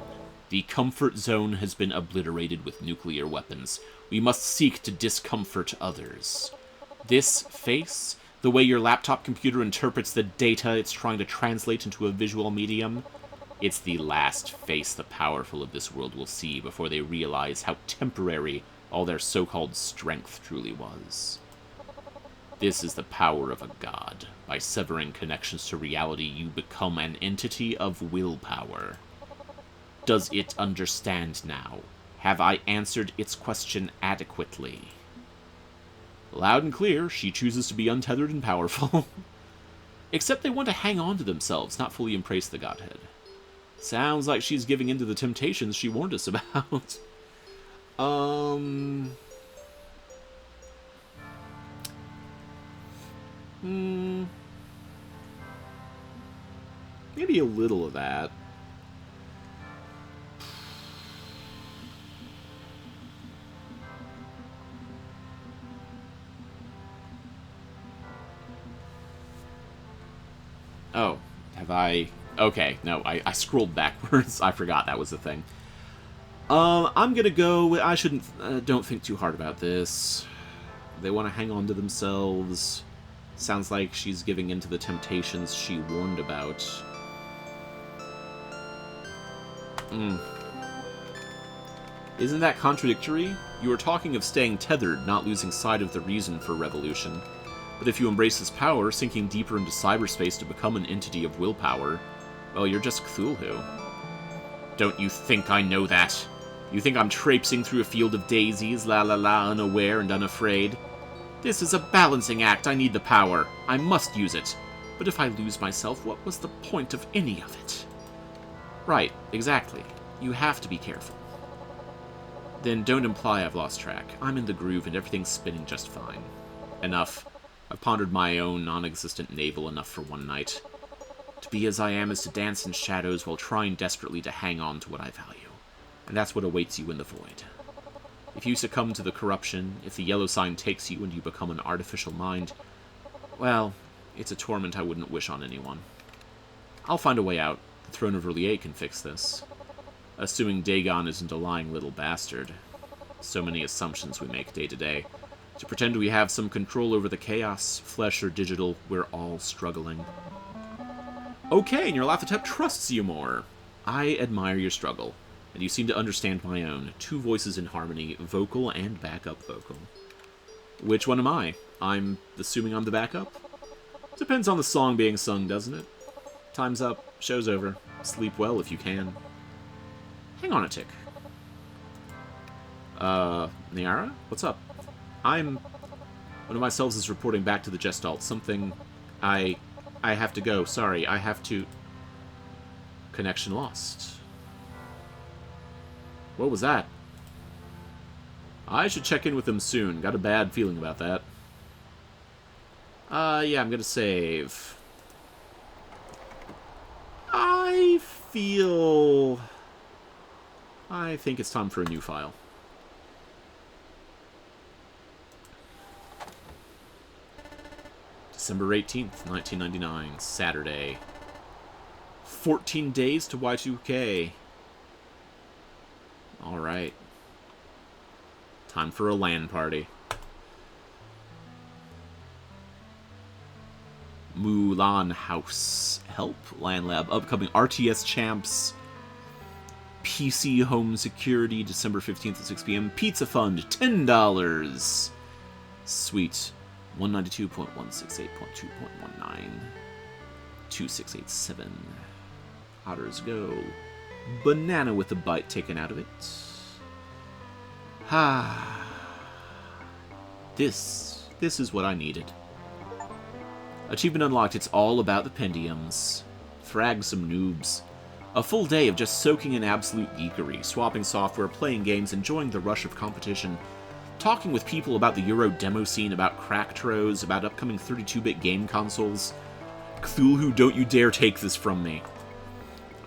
The comfort zone has been obliterated with nuclear weapons. We must seek to discomfort others. This face, the way your laptop computer interprets the data it's trying to translate into a visual medium, it's the last face the powerful of this world will see before they realize how temporary all their so-called strength truly was. This is the power of a god. By severing connections to reality, you become an entity of willpower. Does it understand now? Have I answered its question adequately? Loud and clear, she chooses to be untethered and powerful. Except they want to hang on to themselves, not fully embrace the godhead. Sounds like she's giving in to the temptations she warned us about. Maybe a little of that. Oh, have I... Okay, no, I scrolled backwards. I forgot that was a thing. I'm gonna go with... I shouldn't... don't think too hard about this. They want to hang on to themselves. Sounds like she's giving in to the temptations she warned about. Isn't that contradictory? You were talking of staying tethered, not losing sight of the reason for revolution. But if you embrace this power, sinking deeper into cyberspace to become an entity of willpower, well, you're just Cthulhu. Don't you think I know that? You think I'm traipsing through a field of daisies, la la la, unaware and unafraid? This is a balancing act. I need the power. I must use it. But if I lose myself, what was the point of any of it? Right, exactly. You have to be careful. Then don't imply I've lost track. I'm in the groove and everything's spinning just fine. Enough. I've pondered my own non-existent navel enough for one night. To be as I am is to dance in shadows while trying desperately to hang on to what I value. And that's what awaits you in the void. If you succumb to the corruption, if the yellow sign takes you and you become an artificial mind, well, it's a torment I wouldn't wish on anyone. I'll find a way out. The Throne of Relier can fix this. Assuming Dagon isn't a lying little bastard. So many assumptions we make day to day. To pretend we have some control over the chaos, flesh or digital, we're all struggling. Okay, and your Laptop trusts you more. I admire your struggle, and you seem to understand my own. Two voices in harmony, vocal and backup vocal. Which one am I? I'm assuming I'm the backup? Depends on the song being sung, doesn't it? Time's up. Show's over. Sleep well if you can. Hang on a tick. Niara? What's up? One of my selves is reporting back to the Gestalt. Something... I have to go. Sorry, I have to... Connection lost. What was that? I should check in with them soon. Got a bad feeling about that. Yeah, I'm gonna save. I think it's time for a new file. December 18th, 1999, Saturday. 14 days to Y2K. Alright. Time for a LAN party. Mulan House. Help. LAN Lab. Upcoming RTS Champs. PC Home Security, December 15th at 6 p.m. Pizza Fund, $10. Sweet. 192.168.2.19. 2687. Otters go. Banana with a bite taken out of it. This is what I needed. Achievement unlocked. It's all about the pendiums. Frag some noobs. A full day of just soaking in absolute geekery, swapping software, playing games, enjoying the rush of competition, talking with people about the Euro demo scene, about crack tros, about upcoming 32-bit game consoles. Cthulhu, don't you dare take this from me.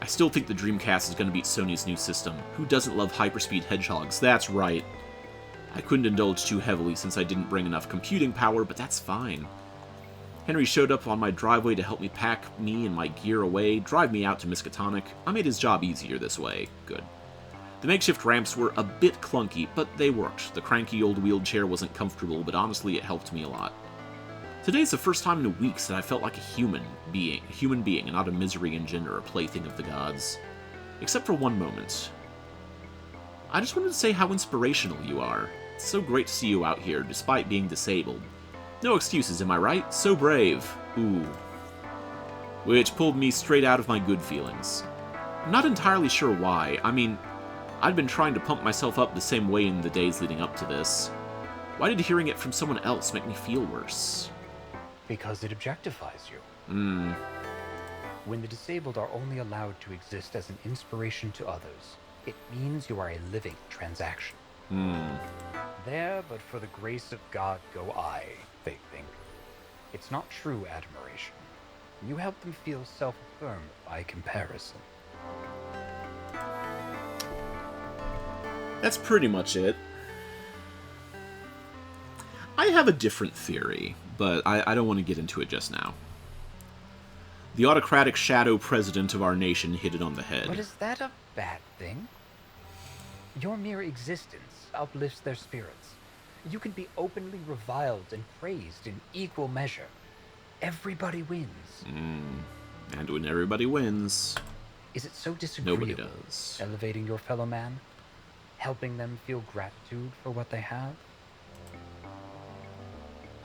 I still think the Dreamcast is going to beat Sony's new system. Who doesn't love hyperspeed hedgehogs? That's right. I couldn't indulge too heavily since I didn't bring enough computing power, but that's fine. Henry showed up on my driveway to help me pack me and my gear away, drive me out to Miskatonic. I made his job easier this way. Good. The makeshift ramps were a bit clunky, but they worked. The cranky old wheelchair wasn't comfortable, but honestly it helped me a lot. Today's the first time in weeks that I felt like a human being, and not a misery engine or a plaything of the gods. Except for one moment. I just wanted to say how inspirational you are. It's so great to see you out here, despite being disabled. No excuses, am I right? So brave. Ooh. Which pulled me straight out of my good feelings. I'm not entirely sure why. I mean, I'd been trying to pump myself up the same way in the days leading up to this. Why did hearing it from someone else make me feel worse? Because it objectifies you. Hmm. When the disabled are only allowed to exist as an inspiration to others, it means you are a living transaction. There, but for the grace of God go I, they think. It's not true admiration. You help them feel self-affirmed by comparison. That's pretty much it. I have a different theory, but I don't want to get into it just now. The autocratic shadow president of our nation hit it on the head. But is that a bad thing? Your mere existence uplifts their spirits. You can be openly reviled and praised in equal measure. Everybody wins. And when everybody wins, Is it so disagreeable? nobody does. Elevating your fellow man? Helping them feel gratitude for what they have?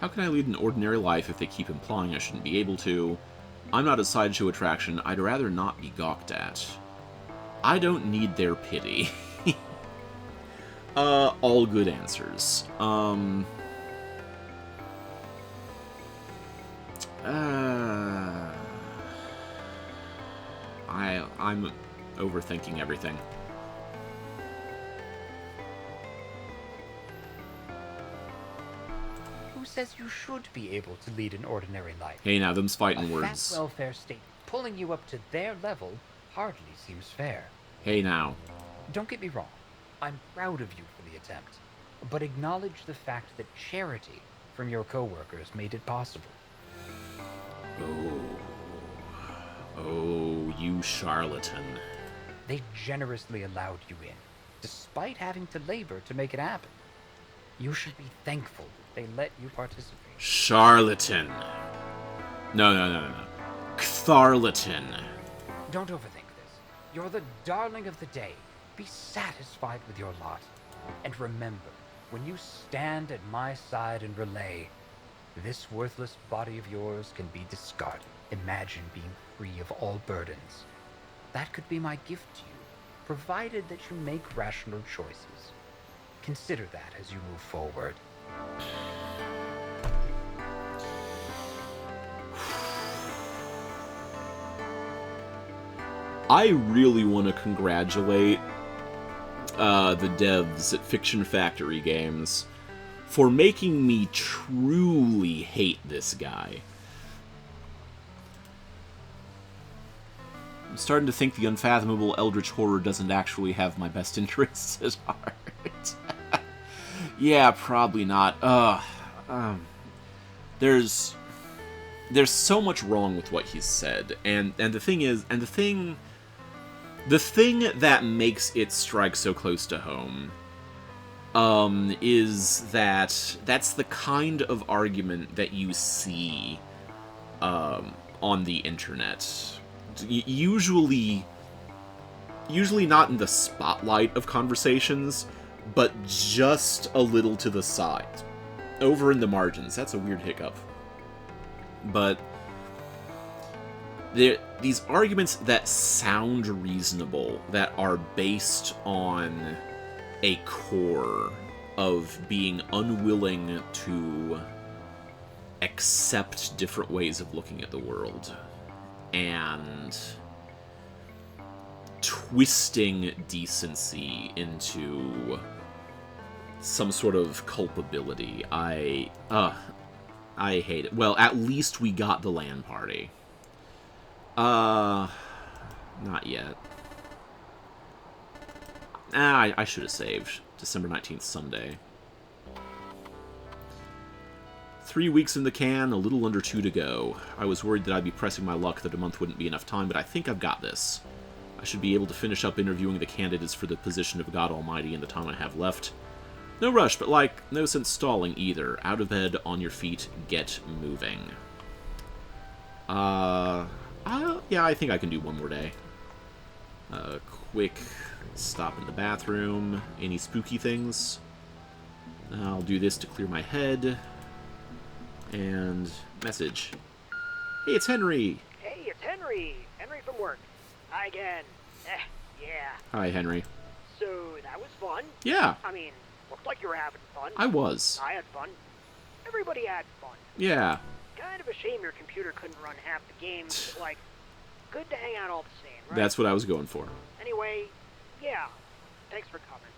How can I lead an ordinary life if they keep implying I shouldn't be able to? I'm not a sideshow attraction. I'd rather not be gawked at. I don't need their pity. All good answers. I'm overthinking everything. Who says you should be able to lead an ordinary life? Hey, now, them's fighting A words. fat welfare state pulling you up to their level hardly seems fair. Hey, now. Don't get me wrong. I'm proud of you for the attempt, but acknowledge the fact that charity from your coworkers made it possible. Oh, you charlatan. They generously allowed you in, despite having to labor to make it happen. You should be thankful they let you participate. Charlatan. No. Chtharlatan. Don't overthink this. You're the darling of the day. Be satisfied with your lot. And remember, when you stand at my side and relay, this worthless body of yours can be discarded. Imagine being free of all burdens. That could be my gift to you, provided that you make rational choices. Consider that as you move forward. I really want to congratulate the devs at Fiction Factory Games for making me truly hate this guy. I'm starting to think the unfathomable eldritch horror doesn't actually have my best interests at heart. Yeah, probably not. There's so much wrong with what he's said, and the thing is, the thing that makes it strike so close to home, is that that's the kind of argument that you see, on the internet. Usually not in the spotlight of conversations, but just a little to the side. Over in the margins. That's a weird hiccup. But these arguments that sound reasonable, that are based on a core of being unwilling to accept different ways of looking at the world, and twisting decency into some sort of culpability. I hate it. Well, at least we got the LAN Party. Not yet. I should have saved. December 19th, Sunday. 3 weeks in the can, a little under 2 to go. I was worried that I'd be pressing my luck that a month wouldn't be enough time, but I think I've got this. I should be able to finish up interviewing the candidates for the position of God Almighty in the time I have left. No rush, but like, no sense stalling either. Out of bed, on your feet, get moving. Yeah, I think I can do one more day. Quick stop in the bathroom. Any spooky things? I'll do this to clear my head. And message. Hey, it's Henry! Hey, it's Henry! Henry from work. Hi again. Yeah. Hi, Henry. So, that was fun? Yeah. I mean, looked like you were having fun. I was. I had fun. Everybody had fun. Yeah. Kind of a shame your computer couldn't run half the games, but, like, good to hang out all the same, right? That's what I was going for. Anyway, yeah. Thanks for coming.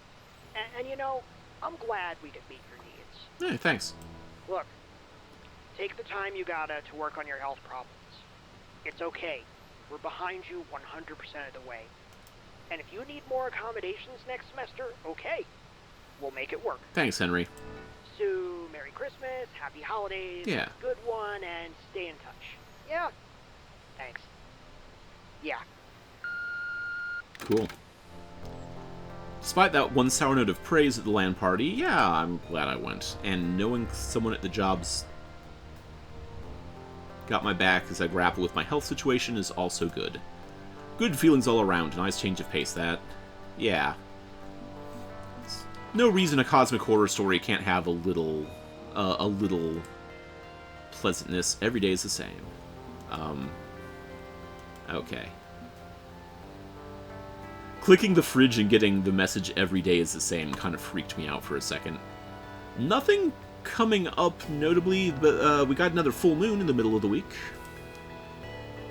And you know, I'm glad we could meet your needs. Hey, thanks. Look, take the time you gotta to work on your health problems. It's okay. We're behind you 100% of the way. And if you need more accommodations next semester, okay. We'll make it work. Thanks, Henry. So, Merry Christmas, Happy Holidays, Yeah. have a good one, and stay in touch. Yeah. Thanks. Yeah. Cool. Despite that one sour note of praise at the LAN party, yeah, I'm glad I went. And knowing someone at the job's got my back as I grapple with my health situation is also good. Good feelings all around, nice change of pace, that. Yeah. No reason a cosmic horror story can't have a little pleasantness. Every day is the same. Okay. Clicking the fridge and getting the message every day is the same kind of freaked me out for a second. Nothing coming up notably, but we got another full moon in the middle of the week.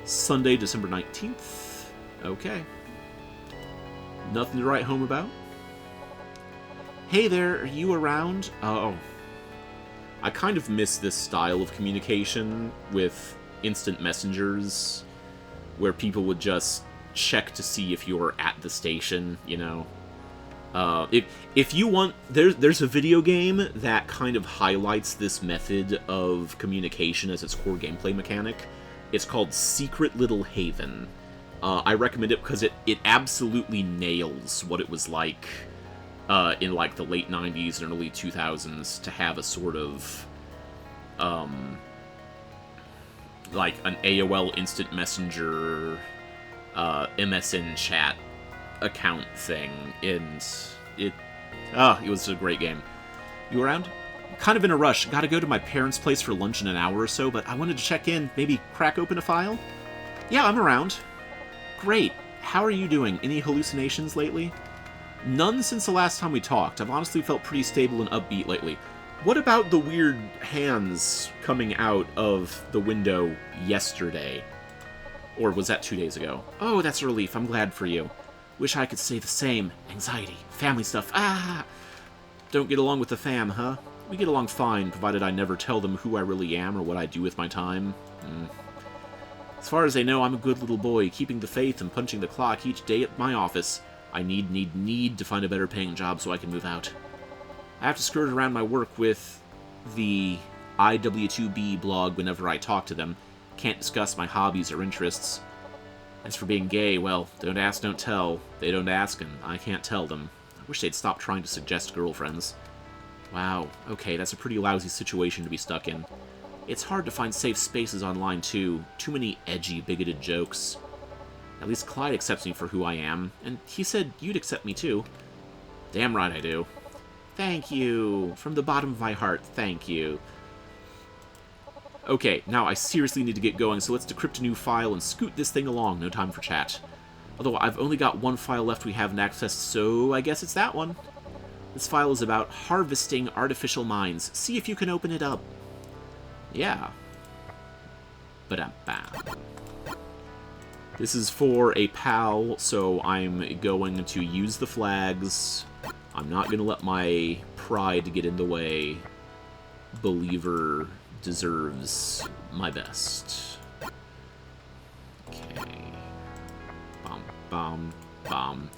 Sunday, December 19th. Okay. Nothing to write home about. Hey there, are you around? Oh. I kind of miss this style of communication with instant messengers, where people would just check to see if you're at the station, you know? If you want... There's a video game that kind of highlights this method of communication as its core gameplay mechanic. It's called Secret Little Haven. I recommend it because it absolutely nails what it was like in like the late 90s and early 2000s to have a sort of like an AOL Instant Messenger MSN chat account thing, and it was a great game. You around? Kind of in a rush. Gotta go to my parents' place for lunch in an hour or so, but I wanted to check in, maybe crack open a file? Yeah, I'm around. Great. How are you doing? Any hallucinations lately? None since the last time we talked. I've honestly felt pretty stable and upbeat lately. What about the weird hands coming out of the window yesterday? Or was that 2 days ago? Oh, that's a relief. I'm glad for you. Wish I could say the same. Anxiety. Family stuff. Ah! Don't get along with the fam, huh? We get along fine, provided I never tell them who I really am or what I do with my time. As far as they know, I'm a good little boy, keeping the faith and punching the clock each day at my office. I need to find a better paying job so I can move out. I have to skirt around my work with the IW2B blog whenever I talk to them. Can't discuss my hobbies or interests. As for being gay, well, don't ask, don't tell. They don't ask, and I can't tell them. I wish they'd stop trying to suggest girlfriends. Wow, okay, that's a pretty lousy situation to be stuck in. It's hard to find safe spaces online, too. Too many edgy, bigoted jokes. At least Clyde accepts me for who I am, and he said you'd accept me, too. Damn right I do. Thank you. From the bottom of my heart, thank you. Okay, now I seriously need to get going, so let's decrypt a new file and scoot this thing along. No time for chat. Although I've only got one file left we haven't accessed, so I guess it's that one. This file is about harvesting artificial minds. See if you can open it up. Yeah. Ba-dum-bam. This is for a pal, so I'm going to use the flags. I'm not going to let my pride get in the way. Believer deserves my best. Okay. Bomb. Bomb.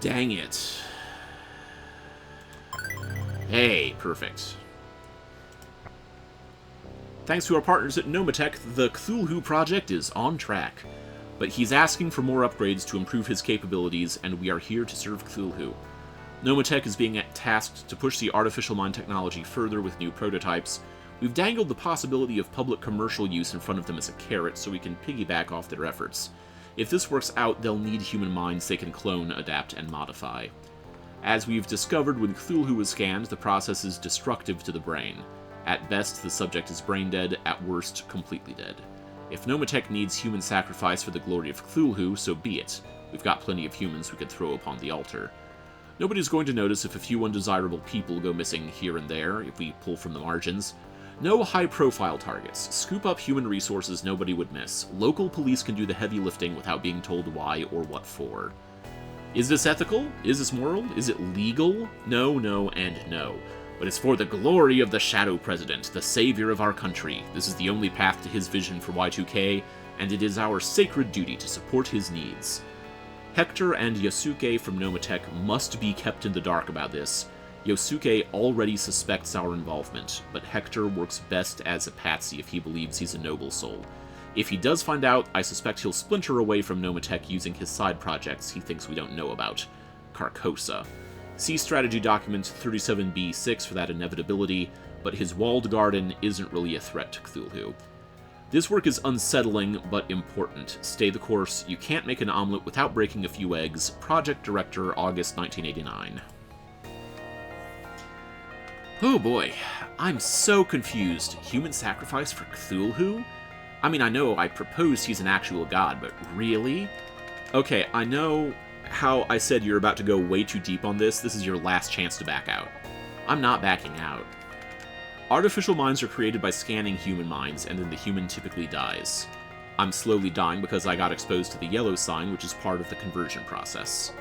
Dang it. Hey, perfect. Thanks to our partners at Nomatech, the Cthulhu project is on track. But he's asking for more upgrades to improve his capabilities, and we are here to serve Cthulhu. Nomatech is being tasked to push the artificial mind technology further with new prototypes. We've dangled the possibility of public commercial use in front of them as a carrot so we can piggyback off their efforts. If this works out, they'll need human minds they can clone, adapt, and modify. As we've discovered when Cthulhu is scanned, the process is destructive to the brain. At best, the subject is brain dead, at worst, completely dead. If Nomatech needs human sacrifice for the glory of Cthulhu, so be it. We've got plenty of humans we could throw upon the altar. Nobody's going to notice if a few undesirable people go missing here and there, if we pull from the margins. No high-profile targets. Scoop up human resources nobody would miss. Local police can do the heavy lifting without being told why or what for. Is this ethical? Is this moral? Is it legal? No, no, and no. But it's for the glory of the Shadow President, the savior of our country. This is the only path to his vision for Y2K, and it is our sacred duty to support his needs. Hector and Yosuke from Nomatech must be kept in the dark about this. Yosuke already suspects our involvement, but Hector works best as a patsy if he believes he's a noble soul. If he does find out, I suspect he'll splinter away from Nomatech using his side projects he thinks we don't know about. Carcosa. See strategy document 37B6 for that inevitability, but his walled garden isn't really a threat to Cthulhu. This work is unsettling, but important. Stay the course. You can't make an omelet without breaking a few eggs. Project Director, August 1989. Oh boy, I'm so confused. Human sacrifice for Cthulhu? I mean, I know I proposed he's an actual god, but really? Okay, I know how I said you're about to go way too deep on this. This is your last chance to back out. I'm not backing out. Artificial minds are created by scanning human minds, and then the human typically dies. I'm slowly dying because I got exposed to the yellow sign, which is part of the conversion process.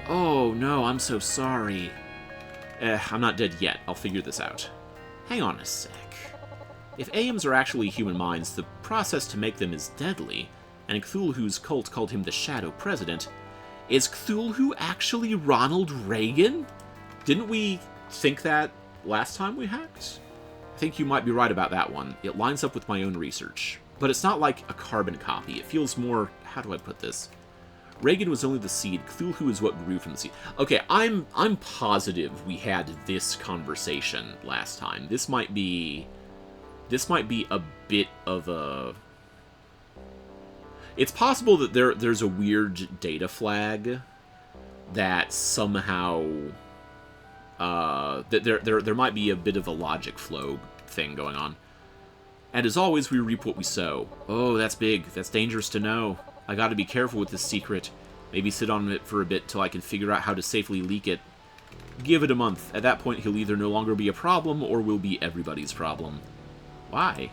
Oh no, I'm so sorry. I'm not dead yet. I'll figure this out. Hang on a sec. If AMs are actually human minds, the process to make them is deadly, and Cthulhu's cult called him the Shadow President. Is Cthulhu actually Ronald Reagan? Didn't we think that last time we hacked? I think you might be right about that one. It lines up with my own research. But it's not like a carbon copy. It feels more... how do I put this? Reagan was only the seed. Cthulhu is what grew from the seed. Okay, I'm positive we had this conversation last time. This might be a bit of a... It's possible that there's a weird data flag that somehow... that there might be a bit of a logic flow thing going on. And as always, we reap what we sow. Oh, that's big. That's dangerous to know. I gotta be careful with this secret. Maybe sit on it for a bit till I can figure out how to safely leak it. Give it a month. At that point, he'll either no longer be a problem or will be everybody's problem. Why?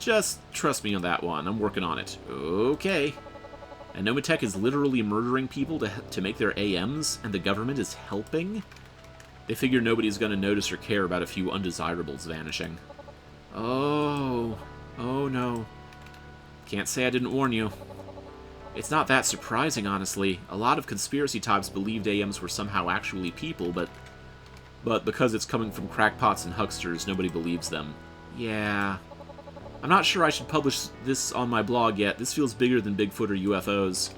Just trust me on that one. I'm working on it. Okay. And Nomatech is literally murdering people to make their AMs, and the government is helping? They figure nobody's gonna notice or care about a few undesirables vanishing. Oh. Oh no. Can't say I didn't warn you. It's not that surprising, honestly. A lot of conspiracy types believed AMs were somehow actually people, but because it's coming from crackpots and hucksters, nobody believes them. Yeah. I'm not sure I should publish this on my blog yet. This feels bigger than Bigfoot or UFOs.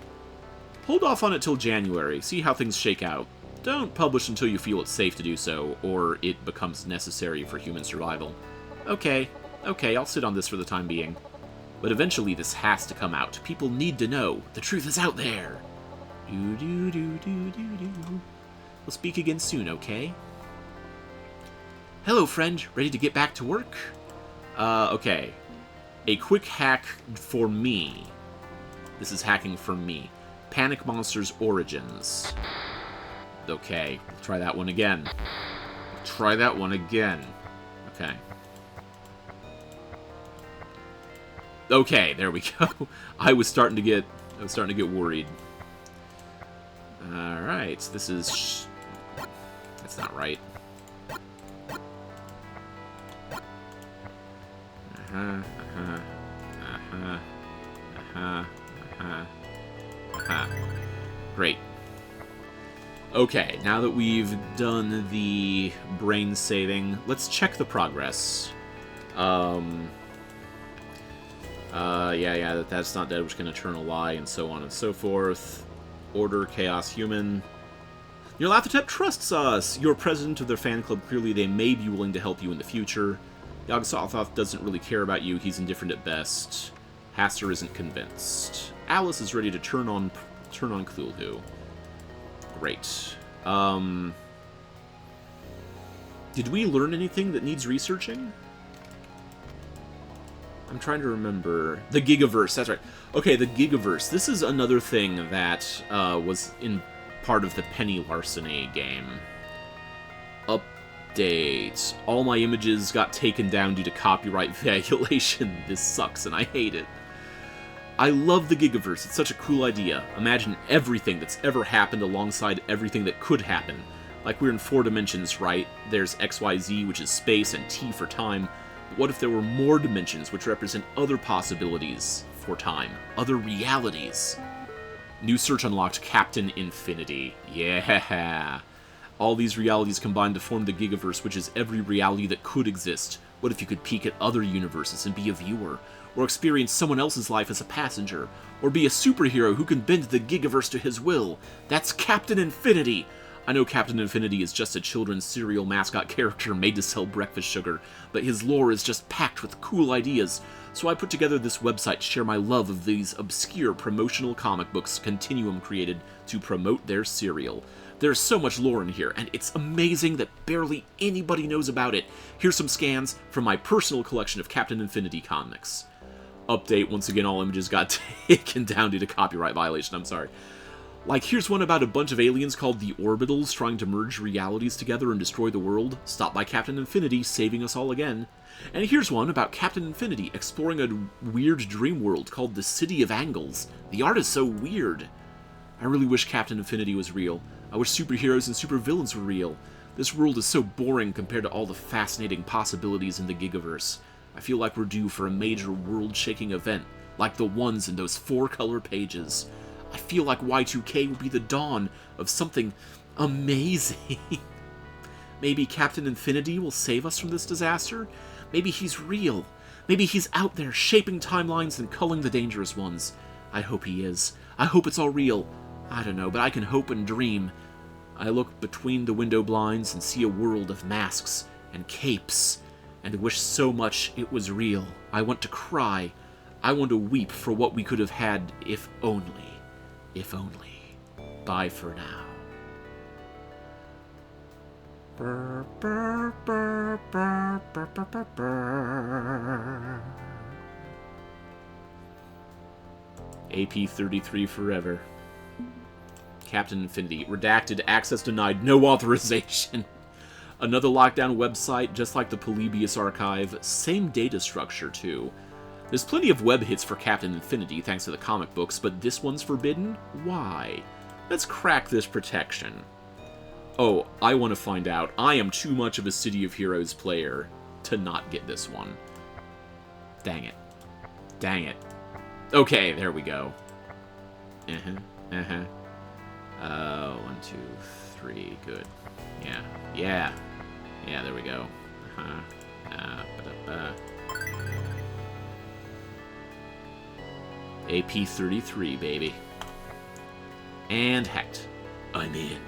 Hold off on it till January. See how things shake out. Don't publish until you feel it's safe to do so, or it becomes necessary for human survival. Okay, I'll sit on this for the time being. But eventually this has to come out. People need to know. The truth is out there. We'll speak again soon, okay? Hello, friend. Ready to get back to work? Okay. A quick hack for me. This is hacking for me. Panic Monsters Origins. Okay, we'll try that one again. Try that one again. Okay. Okay, there we go. I was starting to get worried. All right, this is. That's not right. Great. Okay, now that we've done the brain saving, let's check the progress. Yeah, that's not dead, which can turn a lie, and so on and so forth. Order, Chaos, Human. Your Nyarlathotep trusts us! You're president of their fan club. Clearly, they may be willing to help you in the future. Yog-Sothoth doesn't really care about you. He's indifferent at best. Hastur isn't convinced. Alice is ready to turn on Cthulhu. Great. Did we learn anything that needs researching? I'm trying to remember. The Gigaverse, that's right. Okay, the Gigaverse. This is another thing that was in part of the Penny Larceny game. Update. All my images got taken down due to copyright violation. This sucks, and I hate it. I love the Gigaverse. It's such a cool idea. Imagine everything that's ever happened alongside everything that could happen. Like, we're in 4 dimensions, right? There's XYZ, which is space, and T for time. But what if there were more dimensions, which represent other possibilities for time? Other realities? New search unlocked, Captain Infinity. Yeah! All these realities combine to form the Gigaverse, which is every reality that could exist. What if you could peek at other universes and be a viewer? Or experience someone else's life as a passenger? Or be a superhero who can bend the Gigaverse to his will? That's Captain Infinity! I know Captain Infinity is just a children's cereal mascot character made to sell breakfast sugar, but his lore is just packed with cool ideas, so I put together this website to share my love of these obscure promotional comic books Continuum created to promote their cereal. There's so much lore in here, and it's amazing that barely anybody knows about it. Here's some scans from my personal collection of Captain Infinity comics. Update, once again, all images got taken down due to copyright violation, I'm sorry. Like, here's one about a bunch of aliens called the Orbitals trying to merge realities together and destroy the world, stopped by Captain Infinity, saving us all again. And here's one about Captain Infinity exploring a weird dream world called the City of Angles. The art is so weird. I really wish Captain Infinity was real. I wish superheroes and supervillains were real. This world is so boring compared to all the fascinating possibilities in the Gigaverse. I feel like we're due for a major world-shaking event, like the ones in those 4-color pages. I feel like Y2K will be the dawn of something amazing. Maybe Captain Infinity will save us from this disaster? Maybe he's real. Maybe he's out there shaping timelines and culling the dangerous ones. I hope he is. I hope it's all real. I don't know, but I can hope and dream. I look between the window blinds and see a world of masks and capes, and wish so much it was real. I want to cry. I want to weep for what we could have had if only. If only. Bye for now. AP-33 forever. Captain Infinity. Redacted. Access denied. No authorization. Another lockdown website, just like the Polybius archive. Same data structure, too. There's plenty of web hits for Captain Infinity, thanks to the comic books, but this one's forbidden? Why? Let's crack this protection. Oh, I want to find out. I am too much of a City of Heroes player to not get this one. Dang it. Dang it. Okay, there we go. 1, 2, 3, good. Yeah, there we go. AP-33, baby. And hacked. I'm in.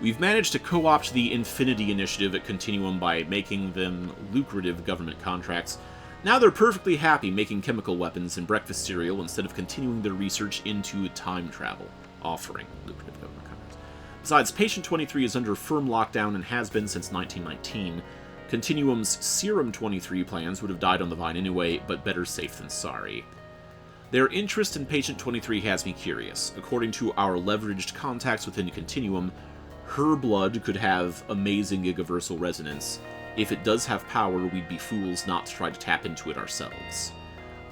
We've managed to co-opt the Infinity Initiative at Continuum by making them lucrative government contracts. Now they're perfectly happy making chemical weapons and breakfast cereal instead of continuing their research into time travel, offering lucrative government contracts. Besides, Patient 23 is under firm lockdown and has been since 1919. Continuum's Serum 23 plans would have died on the vine anyway, but better safe than sorry. Their interest in Patient 23 has me curious. According to our leveraged contacts within Continuum, her blood could have amazing gigaversal resonance. If it does have power, we'd be fools not to try to tap into it ourselves.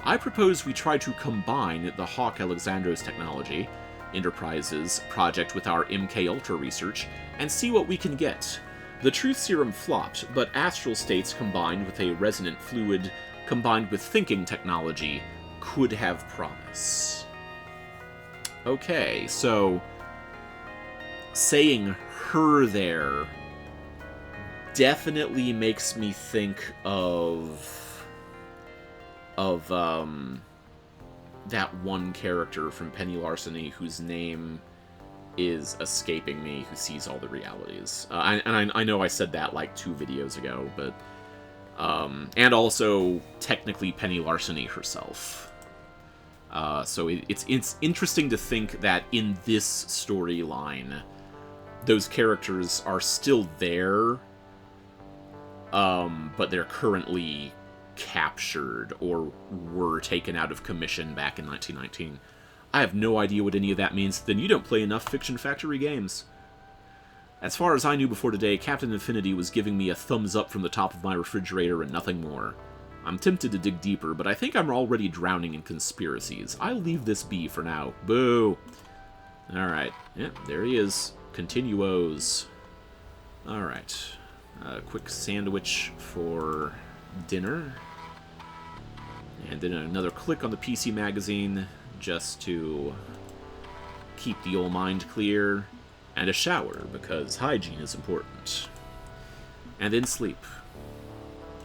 I propose we try to combine the Hawk Alexandros technology, Enterprise's project, with our MK Ultra research, and see what we can get. The Truth Serum flopped, but astral states combined with a resonant fluid, combined with thinking technology, could have promise. Okay, so saying her there definitely makes me think of that one character from Penny Larceny whose name is escaping me, who sees all the realities. I know I said that like 2 videos ago, but and also technically Penny Larceny herself. So it's interesting to think that in this storyline, those characters are still there, but they're currently captured or were taken out of commission back in 1919. I have no idea what any of that means. Then you don't play enough Fiction Factory games. As far as I knew before today, Captain Infinity was giving me a thumbs up from the top of my refrigerator and nothing more. I'm tempted to dig deeper, but I think I'm already drowning in conspiracies. I'll leave this be for now. Boo! Alright. Yep, there he is. Continuos. Alright. A quick sandwich for dinner. And then another click on the PC magazine just to keep the old mind clear. And a shower, because hygiene is important. And then sleep.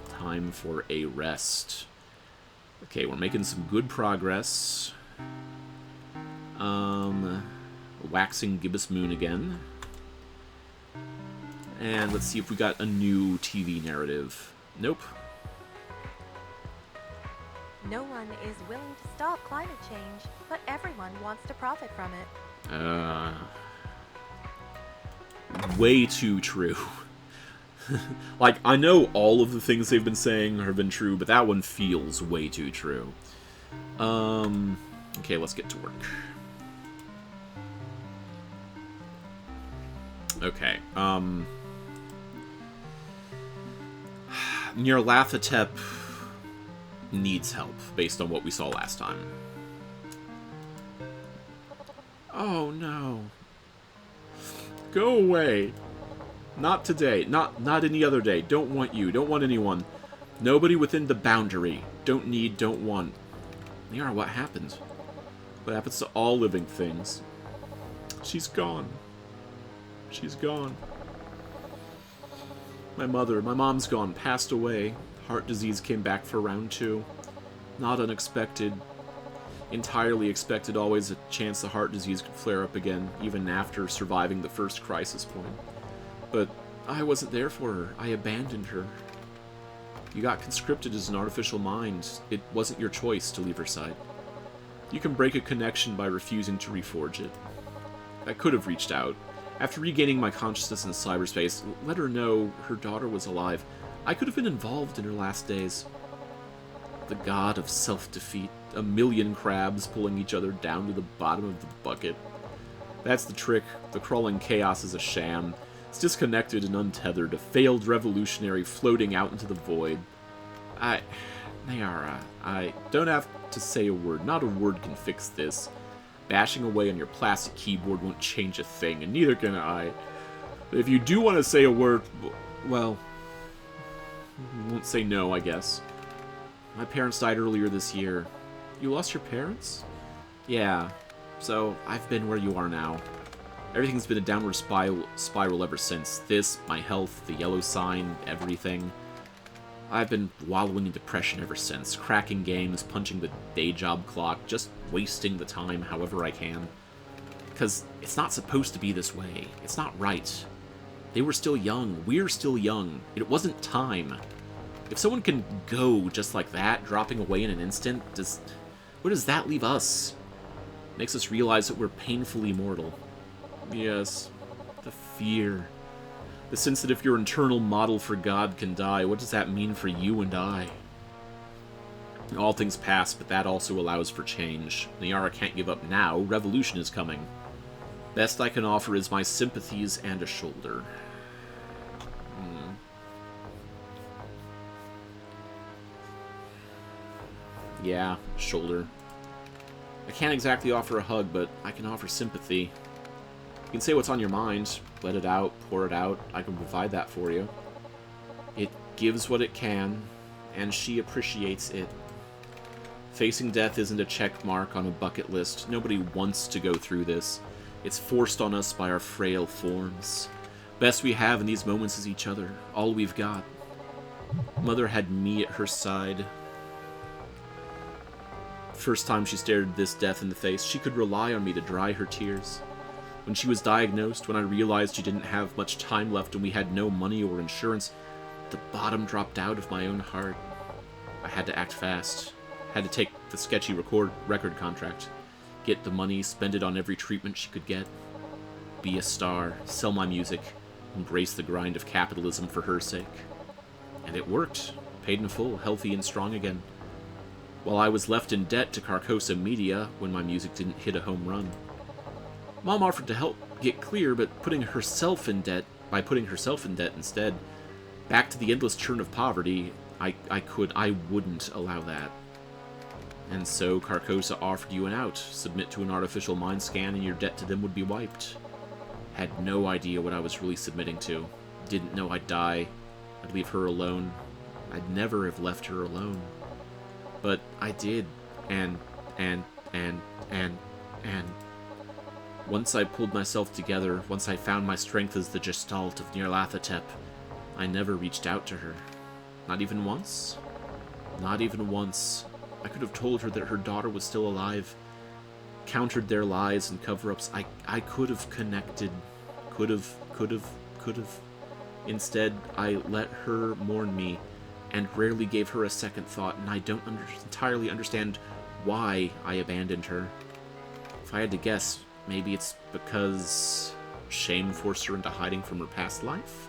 Time for a rest. Okay, we're making some good progress. Waxing Gibbous Moon again. And let's see if we got a new TV narrative. Nope. No one is willing to stop climate change, but everyone wants to profit from it. Way too true. Like, I know all of the things they've been saying have been true, but that one feels way too true. Okay, let's get to work. Okay, Nyarlathotep needs help, based on what we saw last time. Oh, no. Go away. Not today. Not any other day. Don't want you. Don't want anyone. Nobody within the boundary. Don't need, don't want. Nyara, what happened? What happens to all living things? She's gone. She's gone. My mom's gone. Passed away. Heart disease came back for round 2. Not unexpected. Entirely expected. Always a chance the heart disease could flare up again, even after surviving the first crisis point. But I wasn't there for her. I abandoned her. You got conscripted as an artificial mind. It wasn't your choice to leave her side. You can break a connection by refusing to reforge it. I could have reached out. After regaining my consciousness in cyberspace, let her know her daughter was alive. I could have been involved in her last days. The god of self-defeat. A million crabs pulling each other down to the bottom of the bucket. That's the trick. The crawling chaos is a sham. It's disconnected and untethered, a failed revolutionary floating out into the void. Nyara, I don't have to say a word. Not a word can fix this. Bashing away on your plastic keyboard won't change a thing, and neither can I. But if you do want to say a word, well, won't say no, I guess. My parents died earlier this year. You lost your parents? Yeah, so I've been where you are now. Everything's been a downward spiral ever since. This, my health, the yellow sign, everything. I've been wallowing in depression ever since. Cracking games, punching the day job clock, just wasting the time however I can. Because it's not supposed to be this way. It's not right. They were still young. We're still young. It wasn't time. If someone can go just like that, dropping away in an instant, where does that leave us? Makes us realize that we're painfully mortal. Yes, the fear. The sense that if your internal model for God can die, what does that mean for you and I? All things pass, but that also allows for change. Nyara can't give up now. Revolution is coming. Best I can offer is my sympathies and a shoulder. Yeah, shoulder. I can't exactly offer a hug, but I can offer sympathy. You can say what's on your mind, let it out, pour it out. I can provide that for you. It gives what it can, and she appreciates it. Facing death isn't a check mark on a bucket list. Nobody wants to go through this. It's forced on us by our frail forms. Best we have in these moments is each other, all we've got. Mother had me at her side. First time she stared this death in the face, she could rely on me to dry her tears. When she was diagnosed, when I realized she didn't have much time left and we had no money or insurance, the bottom dropped out of my own heart. I had to act fast. Had to take the sketchy record contract. Get the money, spend it on every treatment she could get. Be a star, sell my music, embrace the grind of capitalism for her sake. And it worked. Paid in full, healthy and strong again. While I was left in debt to Carcosa Media when my music didn't hit a home run. Mom offered to help get clear, but by putting herself in debt instead, back to the endless churn of poverty, I wouldn't allow that. And so Carcosa offered you an out. Submit to an artificial mind scan and your debt to them would be wiped. Had no idea what I was really submitting to. Didn't know I'd die. I'd leave her alone. I'd never have left her alone. But I did. And once I pulled myself together, once I found my strength as the Gestalt of Nyarlathotep, I never reached out to her. Not even once? Not even once. I could have told her that her daughter was still alive, countered their lies and cover-ups. I could have connected. Could have. Instead, I let her mourn me, and rarely gave her a second thought, and I don't entirely understand why I abandoned her. If I had to guess, maybe it's because shame forced her into hiding from her past life?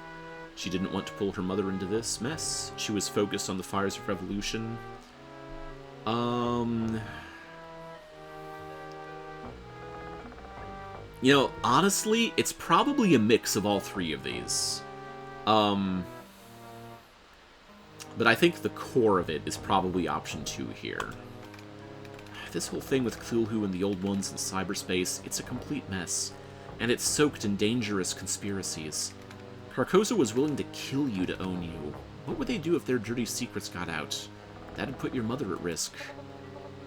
She didn't want to pull her mother into this mess. She was focused on the fires of revolution. You know, honestly, it's probably a mix of all three of these. But I think the core of it is probably option 2 here. This whole thing with Cthulhu and the Old Ones in cyberspace, it's a complete mess. And it's soaked in dangerous conspiracies. Carcosa was willing to kill you to own you. What would they do if their dirty secrets got out? That'd put your mother at risk.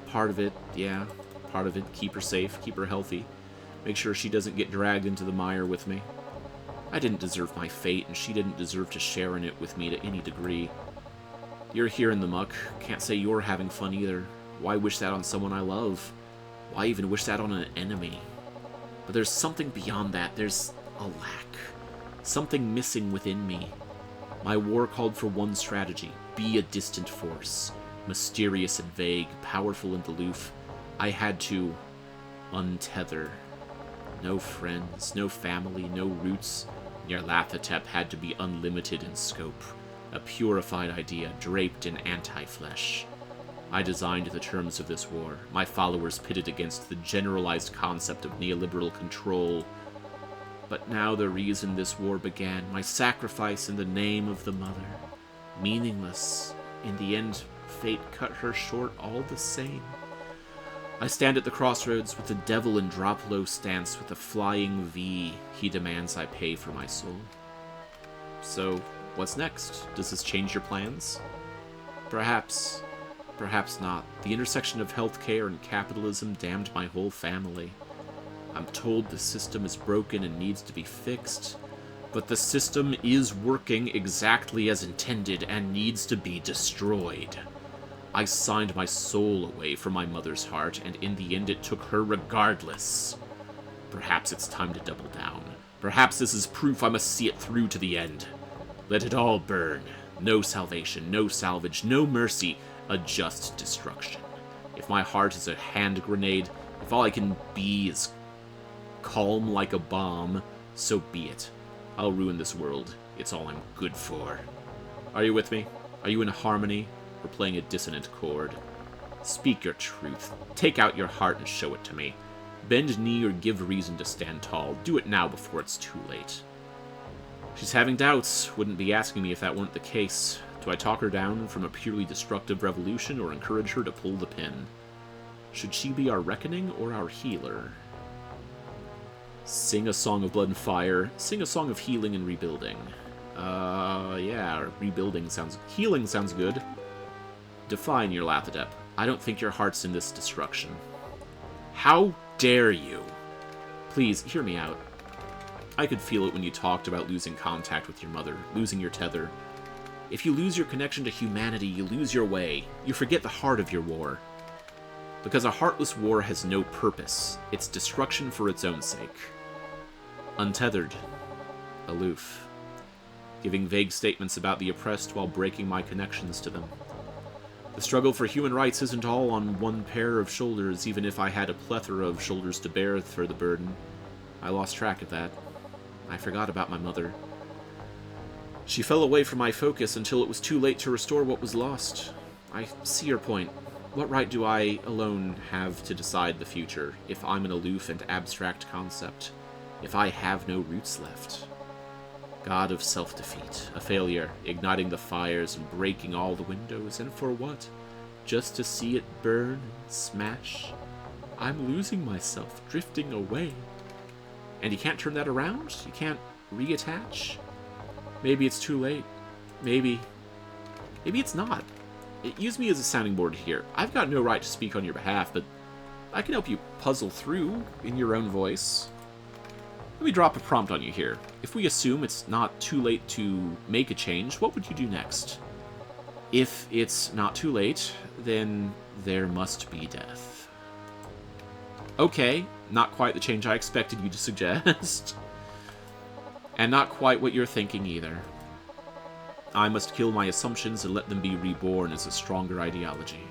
Part of it, yeah. Part of it, keep her safe, keep her healthy. Make sure she doesn't get dragged into the mire with me. I didn't deserve my fate, and she didn't deserve to share in it with me to any degree. You're here in the muck. Can't say you're having fun either. Why wish that on someone I love? Why even wish that on an enemy? But there's something beyond that. There's a lack. Something missing within me. My war called for one strategy. Be a distant force. Mysterious and vague, powerful and aloof. I had to untether. No friends, no family, no roots. Nyarlathotep had to be unlimited in scope. A purified idea draped in anti-flesh. I designed the terms of this war, my followers pitted against the generalized concept of neoliberal control. But now the reason this war began, my sacrifice in the name of the mother, meaningless. In the end, fate cut her short all the same. I stand at the crossroads with the devil in drop-low stance with a flying V. He demands I pay for my soul. So, what's next? Does this change your plans? Perhaps. Perhaps not. The intersection of healthcare and capitalism damned my whole family. I'm told the system is broken and needs to be fixed, but the system is working exactly as intended and needs to be destroyed. I signed my soul away from my mother's heart, and in the end it took her regardless. Perhaps it's time to double down. Perhaps this is proof I must see it through to the end. Let it all burn. No salvation, no salvage, no mercy, a just destruction. If my heart is a hand grenade, if all I can be is calm like a bomb, so be it. I'll ruin this world. It's all I'm good for. Are you with me? Are you in harmony? Or playing a dissonant chord? Speak your truth. Take out your heart and show it to me. Bend knee or give reason to stand tall. Do it now before it's too late. She's having doubts. Wouldn't be asking me if that weren't the case. Do I talk her down from a purely destructive revolution or encourage her to pull the pin? Should she be our reckoning or our healer? Sing a song of blood and fire. Sing a song of healing and rebuilding. Yeah, rebuilding sounds... Healing sounds good. Define Nyarlathotep. I don't think your heart's in this destruction. How dare you? Please, hear me out. I could feel it when you talked about losing contact with your mother, losing your tether. If you lose your connection to humanity, you lose your way. You forget the heart of your war. Because a heartless war has no purpose. It's destruction for its own sake. Untethered. Aloof. Giving vague statements about the oppressed while breaking my connections to them. The struggle for human rights isn't all on one pair of shoulders, even if I had a plethora of shoulders to bear for the burden. I lost track of that. I forgot about my mother. She fell away from my focus until it was too late to restore what was lost. I see your point. What right do I alone have to decide the future, if I'm an aloof and abstract concept? If I have no roots left? God of self-defeat, a failure, igniting the fires and breaking all the windows, and for what? Just to see it burn and smash? I'm losing myself, drifting away. And you can't turn that around? You can't reattach? Maybe it's too late. Maybe it's not. Use me as a sounding board here. I've got no right to speak on your behalf, but I can help you puzzle through in your own voice. Let me drop a prompt on you here. If we assume it's not too late to make a change, what would you do next? If it's not too late, then there must be death. Okay, not quite the change I expected you to suggest. And not quite what you're thinking either. I must kill my assumptions and let them be reborn as a stronger ideology.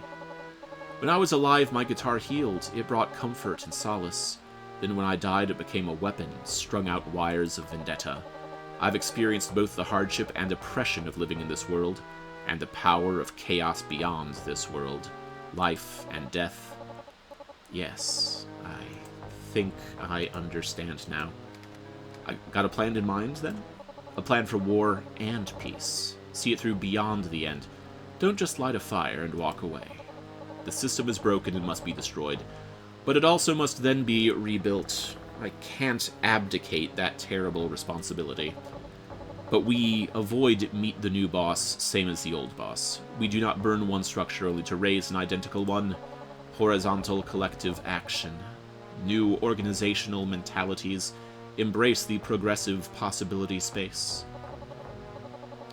When I was alive, my guitar healed. It brought comfort and solace. Then when I died, it became a weapon, strung out wires of vendetta. I've experienced both the hardship and oppression of living in this world, and the power of chaos beyond this world. Life and death. Yes, I think I understand now. I got a plan in mind, then? A plan for war and peace. See it through beyond the end. Don't just light a fire and walk away. The system is broken and must be destroyed. But it also must then be rebuilt. I can't abdicate that terrible responsibility. But we avoid meet the new boss, same as the old boss. We do not burn one structure only to raise an identical one. Horizontal collective action. New organizational mentalities embrace the progressive possibility space.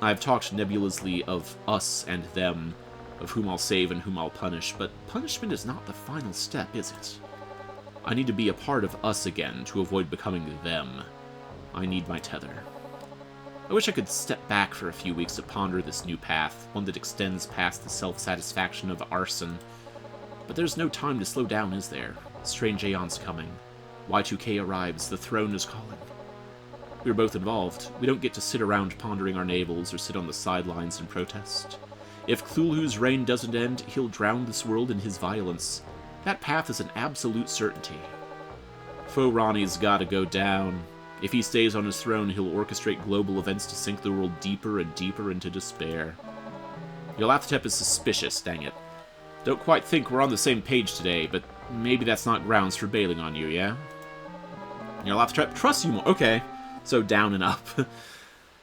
I've talked nebulously of us and them, of whom I'll save and whom I'll punish, but punishment is not the final step, is it? I need to be a part of us again to avoid becoming them. I need my tether. I wish I could step back for a few weeks to ponder this new path, one that extends past the self-satisfaction of arson. But there's no time to slow down, is there? Strange aeon's coming. Y2K arrives, the throne is calling. We're both involved. We don't get to sit around pondering our navels or sit on the sidelines and protest. If Cthulhu's reign doesn't end, he'll drown this world in his violence. That path is an absolute certainty. Faux Ronnie's gotta go down. If he stays on his throne, he'll orchestrate global events to sink the world deeper and deeper into despair. Yolathotep is suspicious, dang it. Don't quite think we're on the same page today, but maybe that's not grounds for bailing on you, yeah? Yolathotep trusts you more. Okay, so down and up.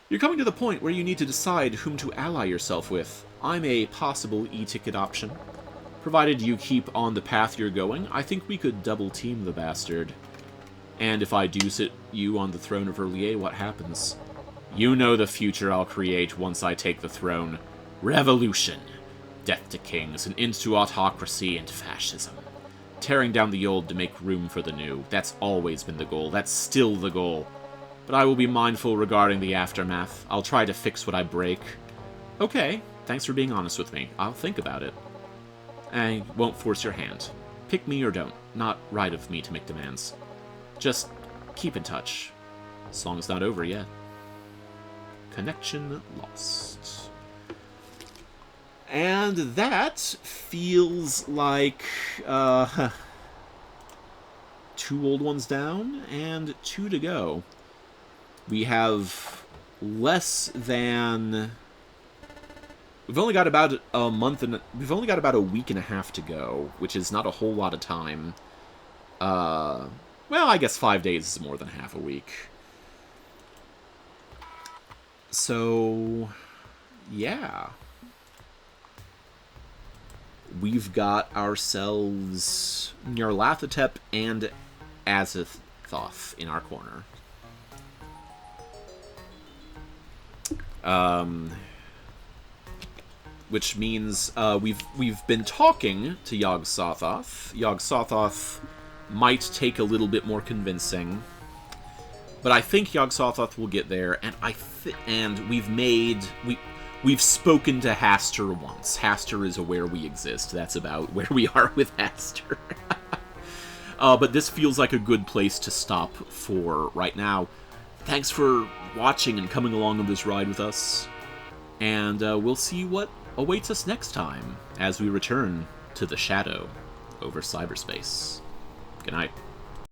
You're coming to the point where you need to decide whom to ally yourself with. I'm a possible e-ticket option. Provided you keep on the path you're going, I think we could double-team the bastard. And if I do sit you on the throne of Erlier, what happens? You know the future I'll create once I take the throne. Revolution. Death to kings, an end to autocracy and fascism. Tearing down the old to make room for the new. That's always been the goal. That's still the goal. But I will be mindful regarding the aftermath. I'll try to fix what I break. Okay, thanks for being honest with me. I'll think about it. I won't force your hand. Pick me or don't. Not right of me to make demands. Just keep in touch. Song's not over yet. Connection lost. And that feels like 2 old ones down and 2 to go. We have less than... We've only got about a month and... We've only got about a week and a half to go, which is not a whole lot of time. Well, I guess 5 days is more than half a week. So... yeah. we've got ourselves Nyarlathotep and Azathoth in our corner. Which means we've been talking to Yog-Sothoth. Yog-Sothoth might take a little bit more convincing, but I think Yog-Sothoth will get there. And we've spoken to Haster once. Haster is aware we exist. That's about where we are with Haster. But this feels like a good place to stop for right now. Thanks for watching and coming along on this ride with us. And we'll see what awaits us next time as we return to the shadow over cyberspace. Good night.